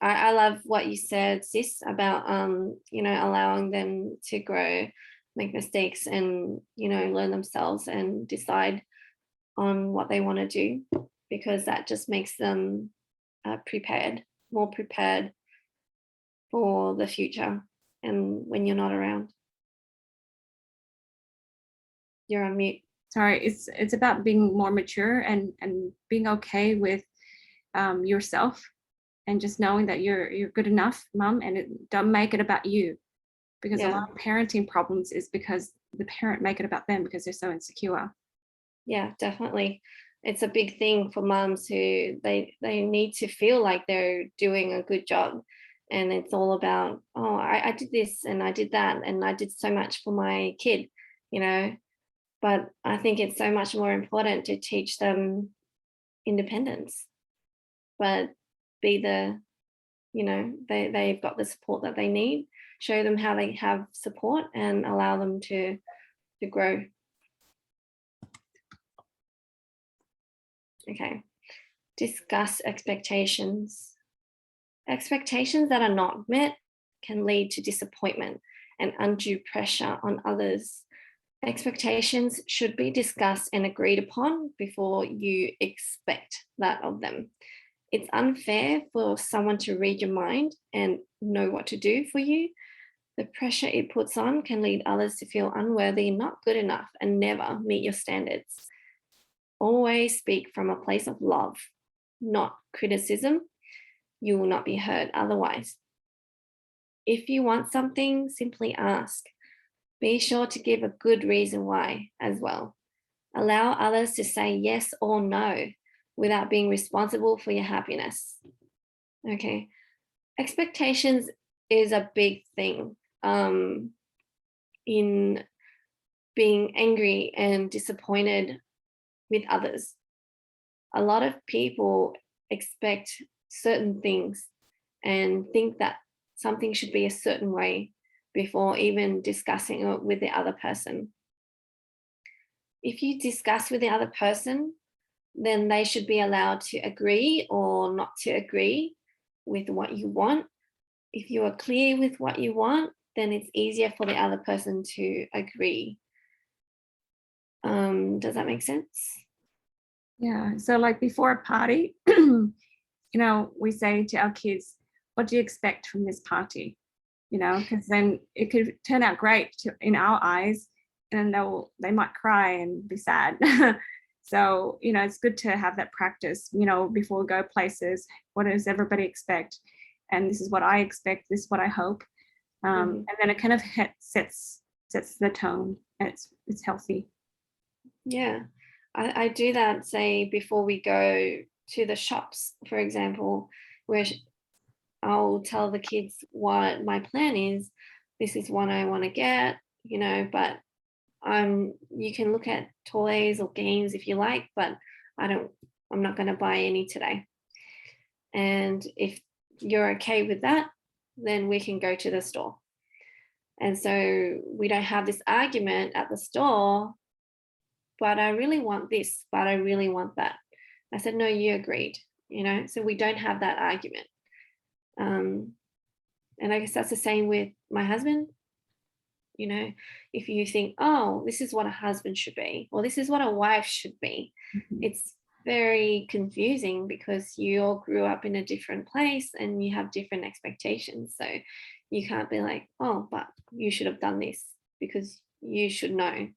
I love what you said, sis, about allowing them to grow, make mistakes, and learn themselves and decide on what they want to do, because that just makes them more prepared for the future and when you're not around. You're on mute. Sorry, it's about being more mature and being okay with yourself, and just knowing that you're good enough, mom, and don't make it about you, because a lot of parenting problems is because the parent make it about them because they're so insecure. Yeah, definitely. It's a big thing for moms who they need to feel like they're doing a good job, and it's all about, oh, I did this and I did that and I did so much for my kid, but I think it's so much more important to teach them independence, but be the, they've got the support that they need, show them how they have support and allow them to grow. Okay, discuss expectations. Expectations that are not met can lead to disappointment and undue pressure on others. Expectations should be discussed and agreed upon before you expect that of them. It's unfair for someone to read your mind and know what to do for you. The pressure it puts on can lead others to feel unworthy, not good enough, and never meet your standards. Always speak from a place of love, not criticism. You will not be hurt otherwise. If you want something, simply ask. Be sure to give a good reason why as well. Allow others to say yes or no without being responsible for your happiness. Okay. Expectations is a big thing in being angry and disappointed with others. A lot of people expect certain things and think that something should be a certain way before even discussing it with the other person. If you discuss with the other person, then they should be allowed to agree or not to agree with what you want. If you are clear with what you want, then it's easier for the other person to agree. Does that make sense? Yeah. So like before a party, you know, we say to our kids, what do you expect from this party? You know, because then it could turn out great in our eyes, and they might cry and be sad. So, you know, it's good to have that practice, you know, before we go places. What does everybody expect? And this is what I expect. This is what I hope. And then it kind of sets the tone, and it's healthy. Yeah, I do that, say, before we go to the shops, for example, where I'll tell the kids what my plan is. This is what I want to get, you know, but you can look at toys or games if you like, but I'm not going to buy any today. And if you're okay with that, then we can go to the store. And so we don't have this argument at the store, but I really want this, but I really want that. I said, no, you agreed, you know, so we don't have that argument. And I guess that's the same with my husband. You know, if you think, oh, this is what a husband should be, or this is what a wife should be, it's very confusing because you all grew up in a different place and you have different expectations. So you can't be like, oh, but you should have done this because you should know.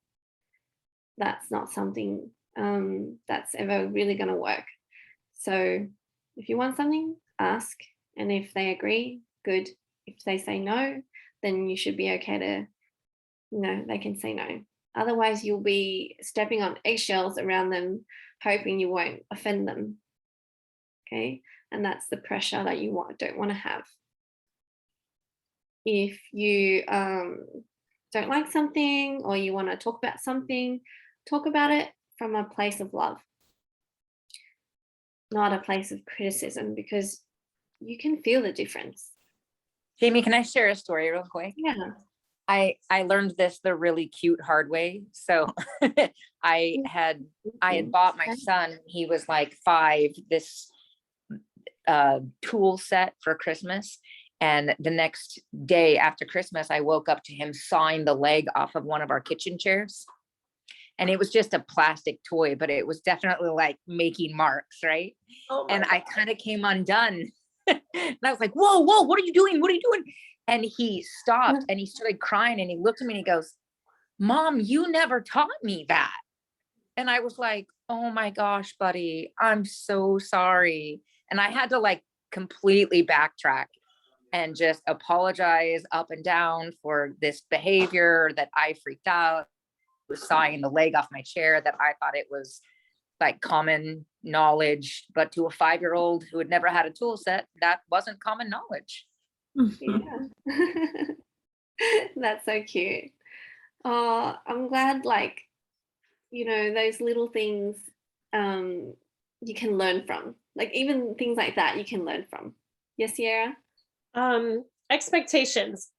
That's not something that's ever really going to work. So if you want something, ask. And if they agree, good. If they say no, then you should be okay to, you know, they can say no. Otherwise, you'll be stepping on eggshells around them, hoping you won't offend them. Okay. And that's the pressure that you don't want to have. If you don't like something or you want to talk about something, talk about it from a place of love, not a place of criticism, because you can feel the difference. Jamie, can I share a story real quick? Yeah. I learned this the really cute hard way. So I had bought my son, he was like 5, this tool set for Christmas. And the next day after Christmas, I woke up to him sawing the leg off of one of our kitchen chairs. And it was just a plastic toy, but it was definitely like making marks, right? And I kind of came undone. And I was like, whoa, what are you doing? What are you doing? And he stopped and he started crying and he looked at me and he goes, Mom, you never taught me that. And I was like, oh my gosh, buddy, I'm so sorry. And I had to like completely backtrack and just apologize up and down for this behavior that I freaked out, was sawing the leg off my chair, that I thought it was like common knowledge, but to a 5-year-old who had never had a tool set, that wasn't common knowledge. Yeah. That's so cute. I'm glad, like, you know, those little things you can learn from, like even things like that you can learn from. Yes, Sierra? Expectations.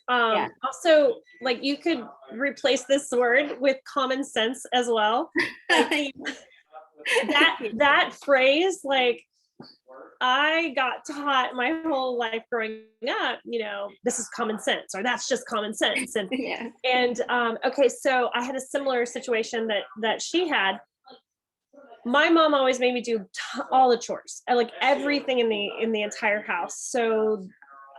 Yeah. Also, like, you could replace this word with common sense as well. Like, that phrase, like, I got taught my whole life growing up, you know, this is common sense, or that's just common sense. And Yeah. and okay, so I had a similar situation that she had. My mom always made me do all the chores, like everything in the entire house. So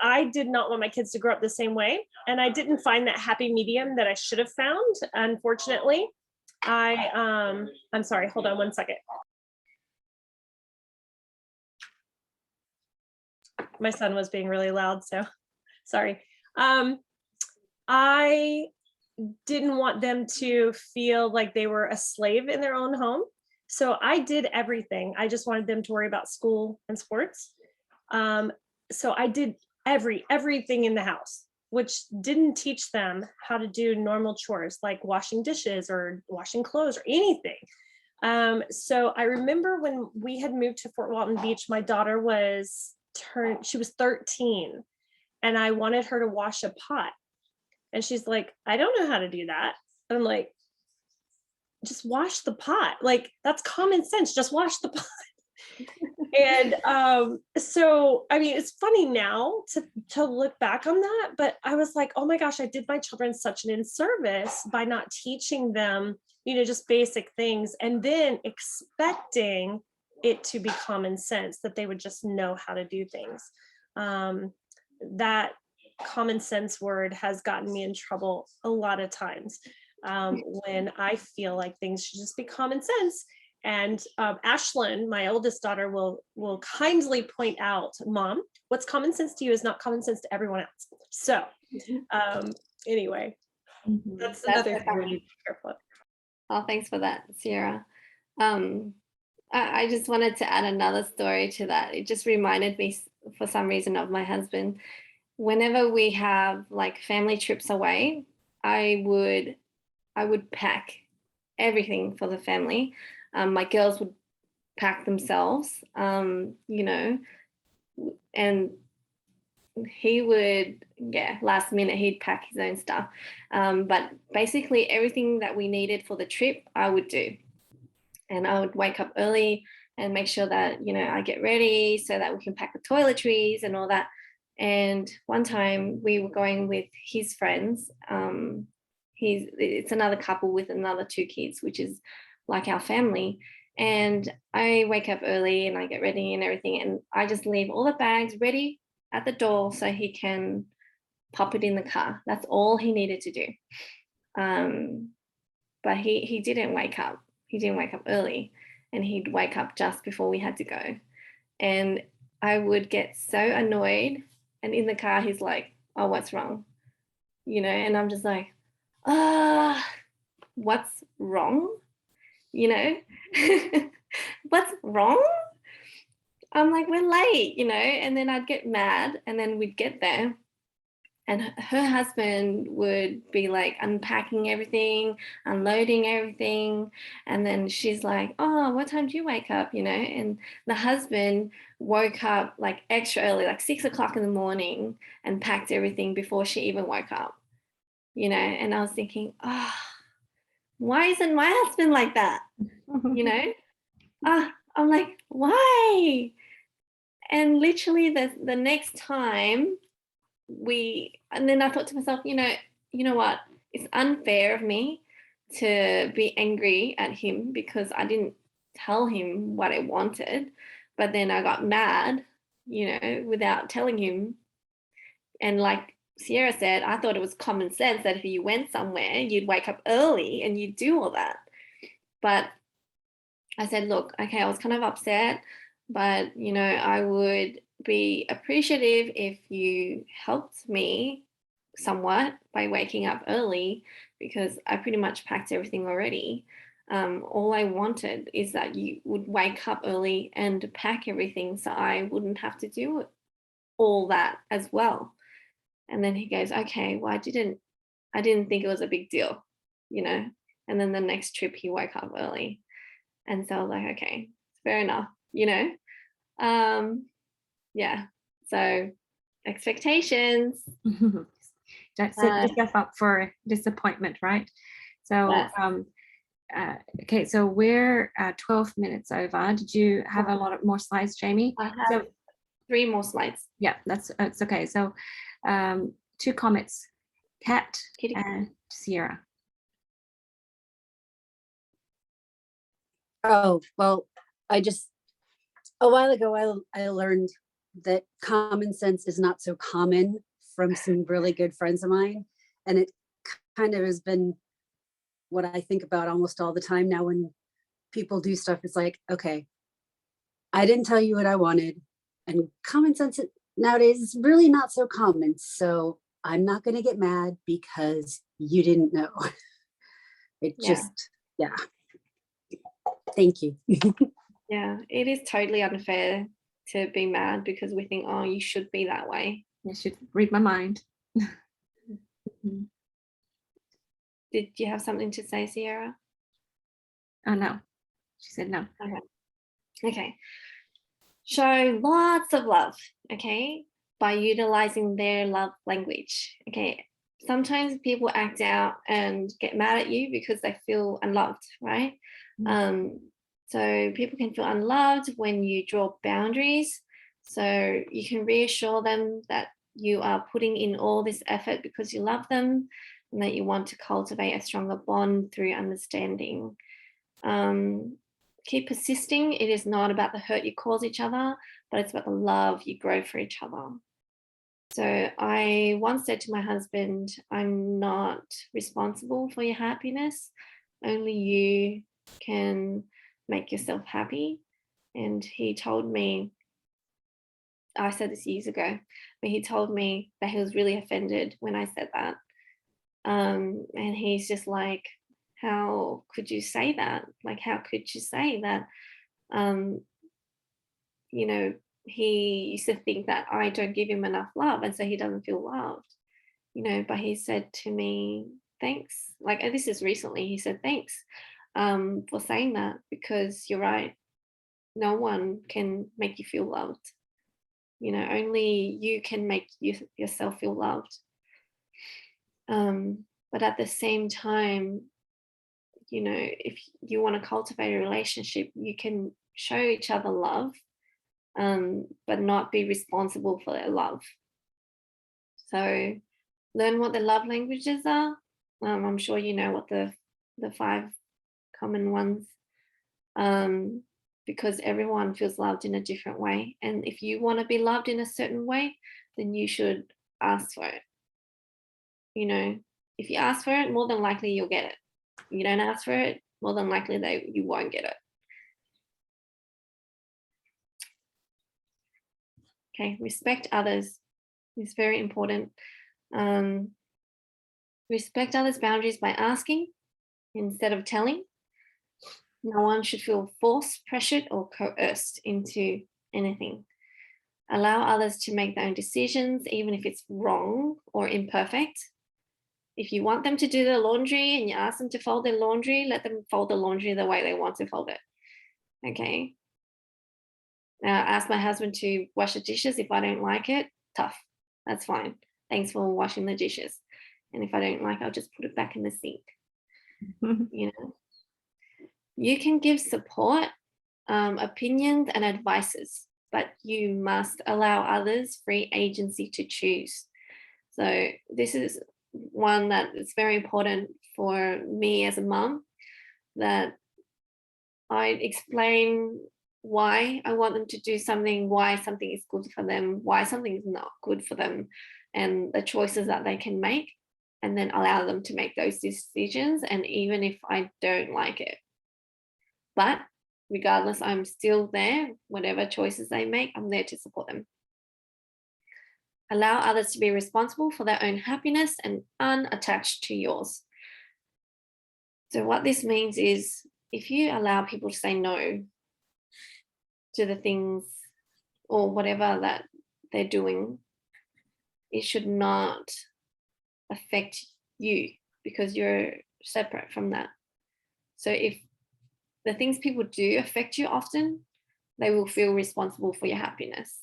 I did not want my kids to grow up the same way, and I didn't find that happy medium that I should have found. Unfortunately, I'm sorry. Hold on one second. My son was being really loud, so sorry. I didn't want them to feel like they were a slave in their own home. So I did everything. I just wanted them to worry about school and sports. So I did everything in the house, which didn't teach them how to do normal chores like washing dishes or washing clothes or anything. So I remember when we had moved to Fort Walton Beach, my daughter was 13. and I wanted her to wash a pot. And she's like, I don't know how to do that. And I'm like, just wash the pot. Like, that's common sense. Just wash the pot. And so, I mean, it's funny now to look back on that, but I was like, oh my gosh, I did my children such an inservice by not teaching them, just basic things, and then expecting it to be common sense, that they would just know how to do things. That common sense word has gotten me in trouble a lot of times, when I feel like things should just be common sense. And Ashlyn, my oldest daughter, will kindly point out, Mom, what's common sense to you is not common sense to everyone else. So anyway, that's another thing we need to be careful of. Oh, thanks for that, Sierra. I just wanted to add another story to that. It just reminded me for some reason of my husband. Whenever we have like family trips away, I would pack everything for the family. My girls would pack themselves, and he would, last minute he'd pack his own stuff. But basically everything that we needed for the trip, I would do. And I would wake up early and make sure that, I get ready so that we can pack the toiletries and all that. And one time we were going with his friends. It's another couple with another 2 kids, which is like our family. And I wake up early and I get ready and everything. And I just leave all the bags ready at the door so he can pop it in the car. That's all he needed to do. But he didn't wake up. He didn't wake up early, and he'd wake up just before we had to go. And I would get so annoyed. And in the car, he's like, oh, what's wrong? And I'm just like, what's wrong? What's wrong? I'm like, we're late, and then I'd get mad, and then we'd get there. And her husband would be like unpacking everything, unloading everything. And then she's like, oh, what time do you wake up? And the husband woke up like extra early, like 6 o'clock in the morning, and packed everything before she even woke up, and I was thinking, why isn't my husband like that? I'm like, why? And literally the next time and then I thought to myself, you know what? It's unfair of me to be angry at him because I didn't tell him what I wanted. But then I got mad, without telling him. And like Sierra said, I thought it was common sense that if you went somewhere, you'd wake up early and you'd do all that. But I said, look, okay, I was kind of upset, but, I would be appreciative if you helped me somewhat by waking up early, because I pretty much packed everything already. All I wanted is that you would wake up early and pack everything so I wouldn't have to do all that as well. And then he goes, okay, well, I didn't think it was a big deal, and then the next trip he woke up early. And so I was like, okay, fair enough, yeah. So expectations. Don't set yourself up for disappointment, right? So, yes. Okay, so we're 12 minutes over. Did you have a lot of more slides, Jamie? I have 3 more slides. Yeah, that's okay. So 2 comments, Kat and Sierra. Oh, well, a while ago, I learned that common sense is not so common from some really good friends of mine. And it kind of has been what I think about almost all the time now when people do stuff. It's like, okay, I didn't tell you what I wanted. And common sense nowadays is really not so common. So I'm not going to get mad because you didn't know. Yeah. Thank you. Yeah, it is totally unfair to be mad because we think, oh, you should be that way. You should read my mind. Did you have something to say, Sierra? Oh, no. She said no. Okay. Show lots of love, okay? by utilizing their love language. Okay, sometimes people act out and get mad at you because they feel unloved, right? So people can feel unloved when you draw boundaries. So you can reassure them that you are putting in all this effort because you love them and that you want to cultivate a stronger bond through understanding. Keep persisting. It is not about the hurt you cause each other, but it's about the love you grow for each other. So I once said to my husband, I'm not responsible for your happiness. Only you can make yourself happy. And he told me, I said this years ago, but he told me that he was really offended when I said that. And he's just like, how could you say that? Like, how could you say that? You know, he used to think that I don't give him enough love, and so he doesn't feel loved, you know, but he said to me, thanks. Like, this is recently, he said, thanks for saying that, because you're right. No one can make you feel loved. You know, only you can make yourself feel loved. But at the same time, you know, if you want to cultivate a relationship, you can show each other love, but not be responsible for their love. So learn what the love languages are. I'm sure you know what the 5 common ones, because everyone feels loved in a different way. And if you want to be loved in a certain way, then you should ask for it. You know, if you ask for it, more than likely you'll get it. If you don't ask for it, more than likely you won't get it. Okay, respect others is very important. Respect others' boundaries by asking instead of telling. No one should feel forced, pressured, or coerced into anything. Allow others to make their own decisions, even if it's wrong or imperfect. If you want them to do their laundry and you ask them to fold their laundry, let them fold the laundry the way they want to fold it. Okay. Now, ask my husband to wash the dishes. If I don't like it, tough. That's fine. Thanks for washing the dishes. And if I don't like it, I'll just put it back in the sink. You know, you can give support, opinions, and advices, but you must allow others free agency to choose. So this is one that is very important for me as a mum, that I explain why I want them to do something, why something is good for them, why something is not good for them, and the choices that they can make, and then allow them to make those decisions. And even if I don't like it, but regardless, I'm still there. Whatever choices they make, I'm there to support them. Allow others to be responsible for their own happiness and unattached to yours. So what this means is, if you allow people to say no to the things or whatever that they're doing, it should not affect you, because you're separate from that. So if the things people do affect you often, they will feel responsible for your happiness.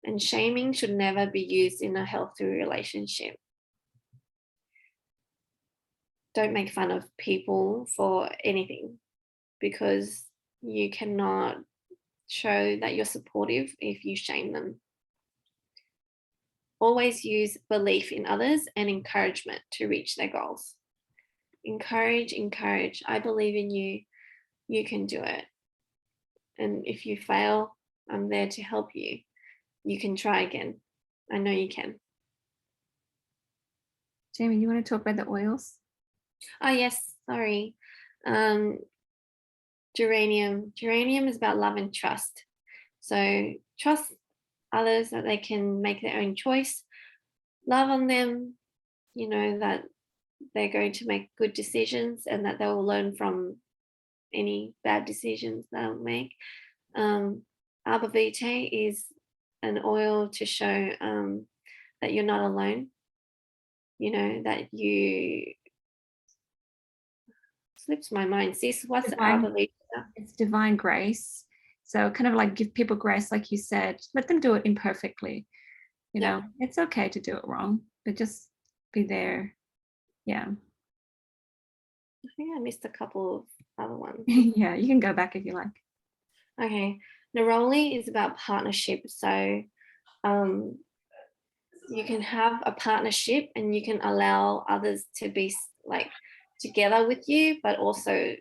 And shaming should never be used in a healthy relationship. Don't make fun of people for anything, because you cannot show that you're supportive if you shame them. Always use belief in others and encouragement to reach their goals. Encourage. I believe in you. You can do it. And if you fail, I'm there to help you. You can try again. I know you can. Jamie, you want to talk about the oils? Oh, yes. Sorry. Geranium. Geranium is about love and trust. So trust others that they can make their own choice. Love on them, you know, that they're going to make good decisions and that they will learn from any bad decisions they'll make. Arbor Vitae is an oil to show that you're not alone. You know, that you slips my mind. Sis, what's Arbor Vitae? It's divine grace. So kind of like give people grace, like you said, let them do it imperfectly. You know, it's okay to do it wrong, but just be there. Yeah. I think I missed a couple of other ones. Yeah, you can go back if you like. Okay. Neroli is about partnership. So you can have a partnership and you can allow others to be like together with you, but also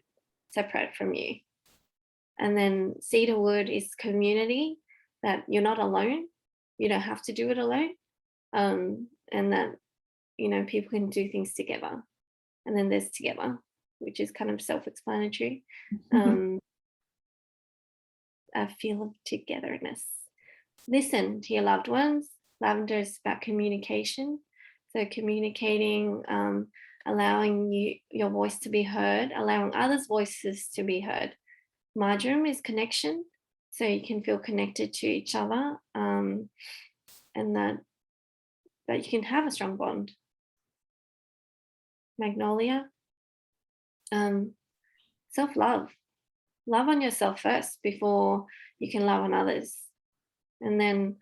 separate from you. And then cedarwood is community, that you're not alone. You don't have to do it alone. And that, you know, people can do things together. And then there's together, which is kind of self-explanatory. A feel of togetherness. Listen to your loved ones. Lavender is about communication. So communicating, allowing your voice to be heard, allowing others' voices to be heard. Marjoram is connection. So you can feel connected to each other, and that you can have a strong bond. Magnolia, self-love. Love on yourself first before you can love on others. And then,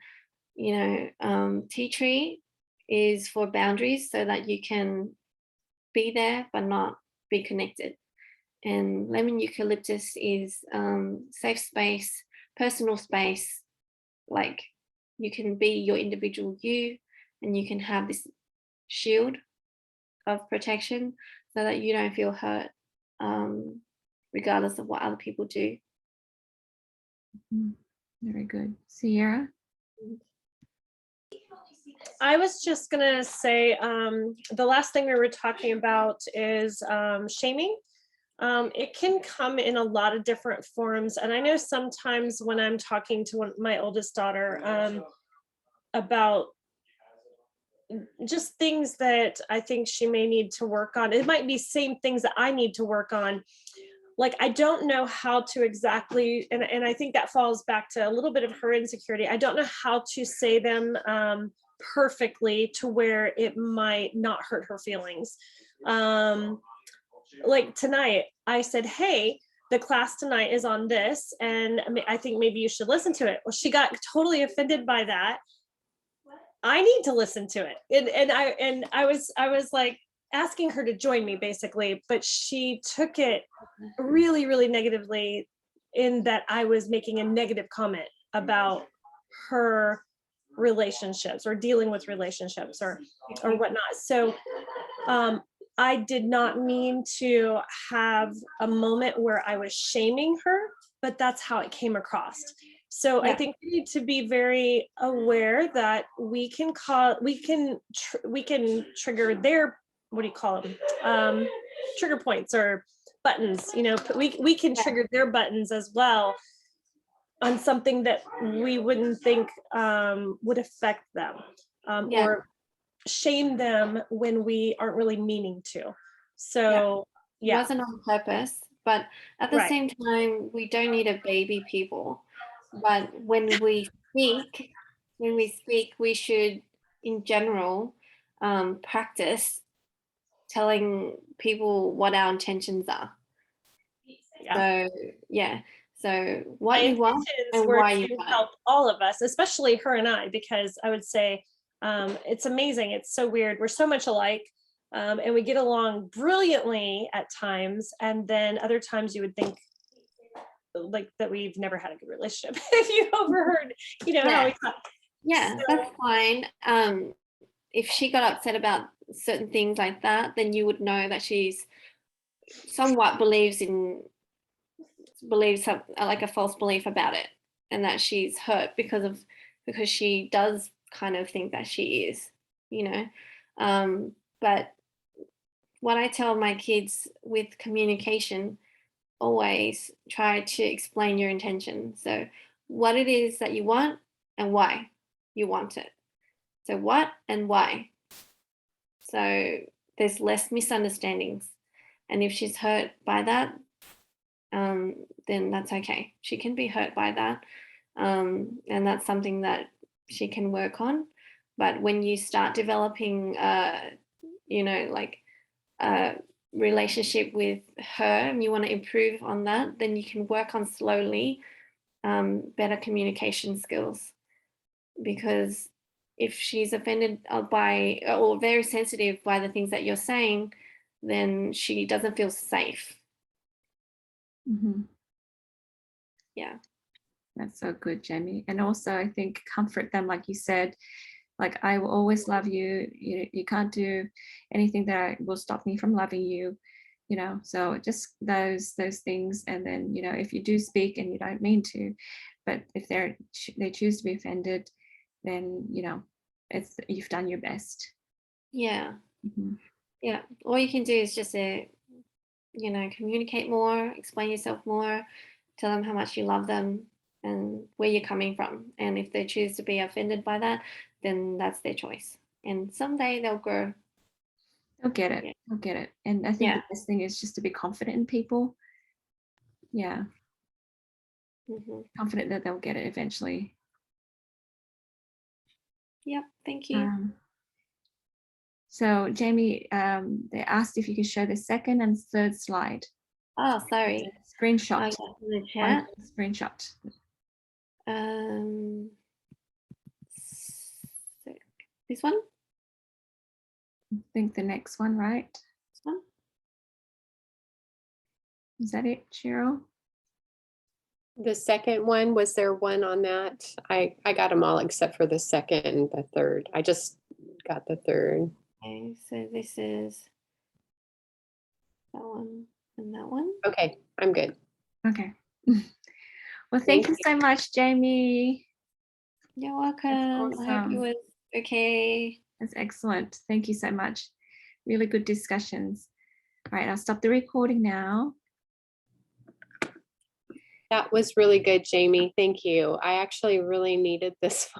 you know, tea tree is for boundaries, so that you can be there but not be connected. And lemon eucalyptus is safe space, personal space. Like you can be your individual you, and you can have this shield of protection so that you don't feel hurt, regardless of what other people do. Very good. Sierra? I was just gonna say, the last thing we were talking about is shaming. It can come in a lot of different forms. And I know sometimes when I'm talking to my oldest daughter about just things that I think she may need to work on, it might be same things that I need to work on. Like, I don't know how to exactly, and I think that falls back to a little bit of her insecurity. I don't know how to say them perfectly to where it might not hurt her feelings. Like tonight, I said, hey, the class tonight is on this, and I think maybe you should listen to it. Well, she got totally offended by that. I need to listen to it. And I was like asking her to join me basically, but she took it really, really negatively, in that I was making a negative comment about her relationships or dealing with relationships or whatnot. So I did not mean to have a moment where I was shaming her, but that's how it came across. So I think we need to be very aware that we can trigger their, what do you call them? Trigger points or buttons, you know, we can trigger their buttons as well on something that we wouldn't think would affect them, or shame them when we aren't really meaning to. So it wasn't on purpose, but at the same time, we don't need to baby people. But when we speak, we should, in general, practice telling people what our intentions are. So what you want and why you want. Help all of us, especially her and I, because I would say it's amazing. It's so weird. We're so much alike, and we get along brilliantly at times, and then other times you would think like that we've never had a good relationship if you overheard, you know, how we talk. That's fine. If she got upset about certain things like that, then you would know that she's somewhat believes like a false belief about it, and that she's hurt because she does kind of think that she is, you know. But what I tell my kids with communication, always try to explain your intention. So what it is that you want and why you want it. So what and why. So there's less misunderstandings. And if she's hurt by that, then that's okay. She can be hurt by that. And that's something that she can work on. But when you start developing, you know, like a relationship with her and you want to improve on that, then you can work on slowly better communication skills, because if she's offended by or very sensitive by the things that you're saying, then she doesn't feel safe. Mhm. Yeah. That's so good, Jamie. And also, I think comfort them, like you said, like, I will always love you. You can't do anything that will stop me from loving you, you know. So just those things. And then, you know, if you do speak and you don't mean to, but if they choose to be offended, then, you know, you've done your best. Yeah. Mhm. Yeah. All you can do is just you know, communicate more, explain yourself more, tell them how much you love them and where you're coming from. And if they choose to be offended by that, then that's their choice. And someday they'll grow. They'll get it. Yeah. They'll get it. And I think Yeah. the best thing is just to be confident in people. Yeah. Mm-hmm. Confident that they'll get it eventually. Yep. Thank you. So Jamie, they asked if you could show the second and third slide. Oh, sorry. Screenshot. I got in the chat. Screenshot. So this one? I think the next one, right? This one? Is that it, Cheryl? The second one, was there one on that? I got them all except for the second and the third. I just got the third. Okay, so this is that one and that one. Okay, I'm good. Okay. Well, thank you so much, Jamie. You're welcome. That's I hope it awesome. was okay. That's excellent. Thank you so much. Really good discussions. All right, I'll stop the recording now. That was really good, Jamie. Thank you. I actually really needed this one.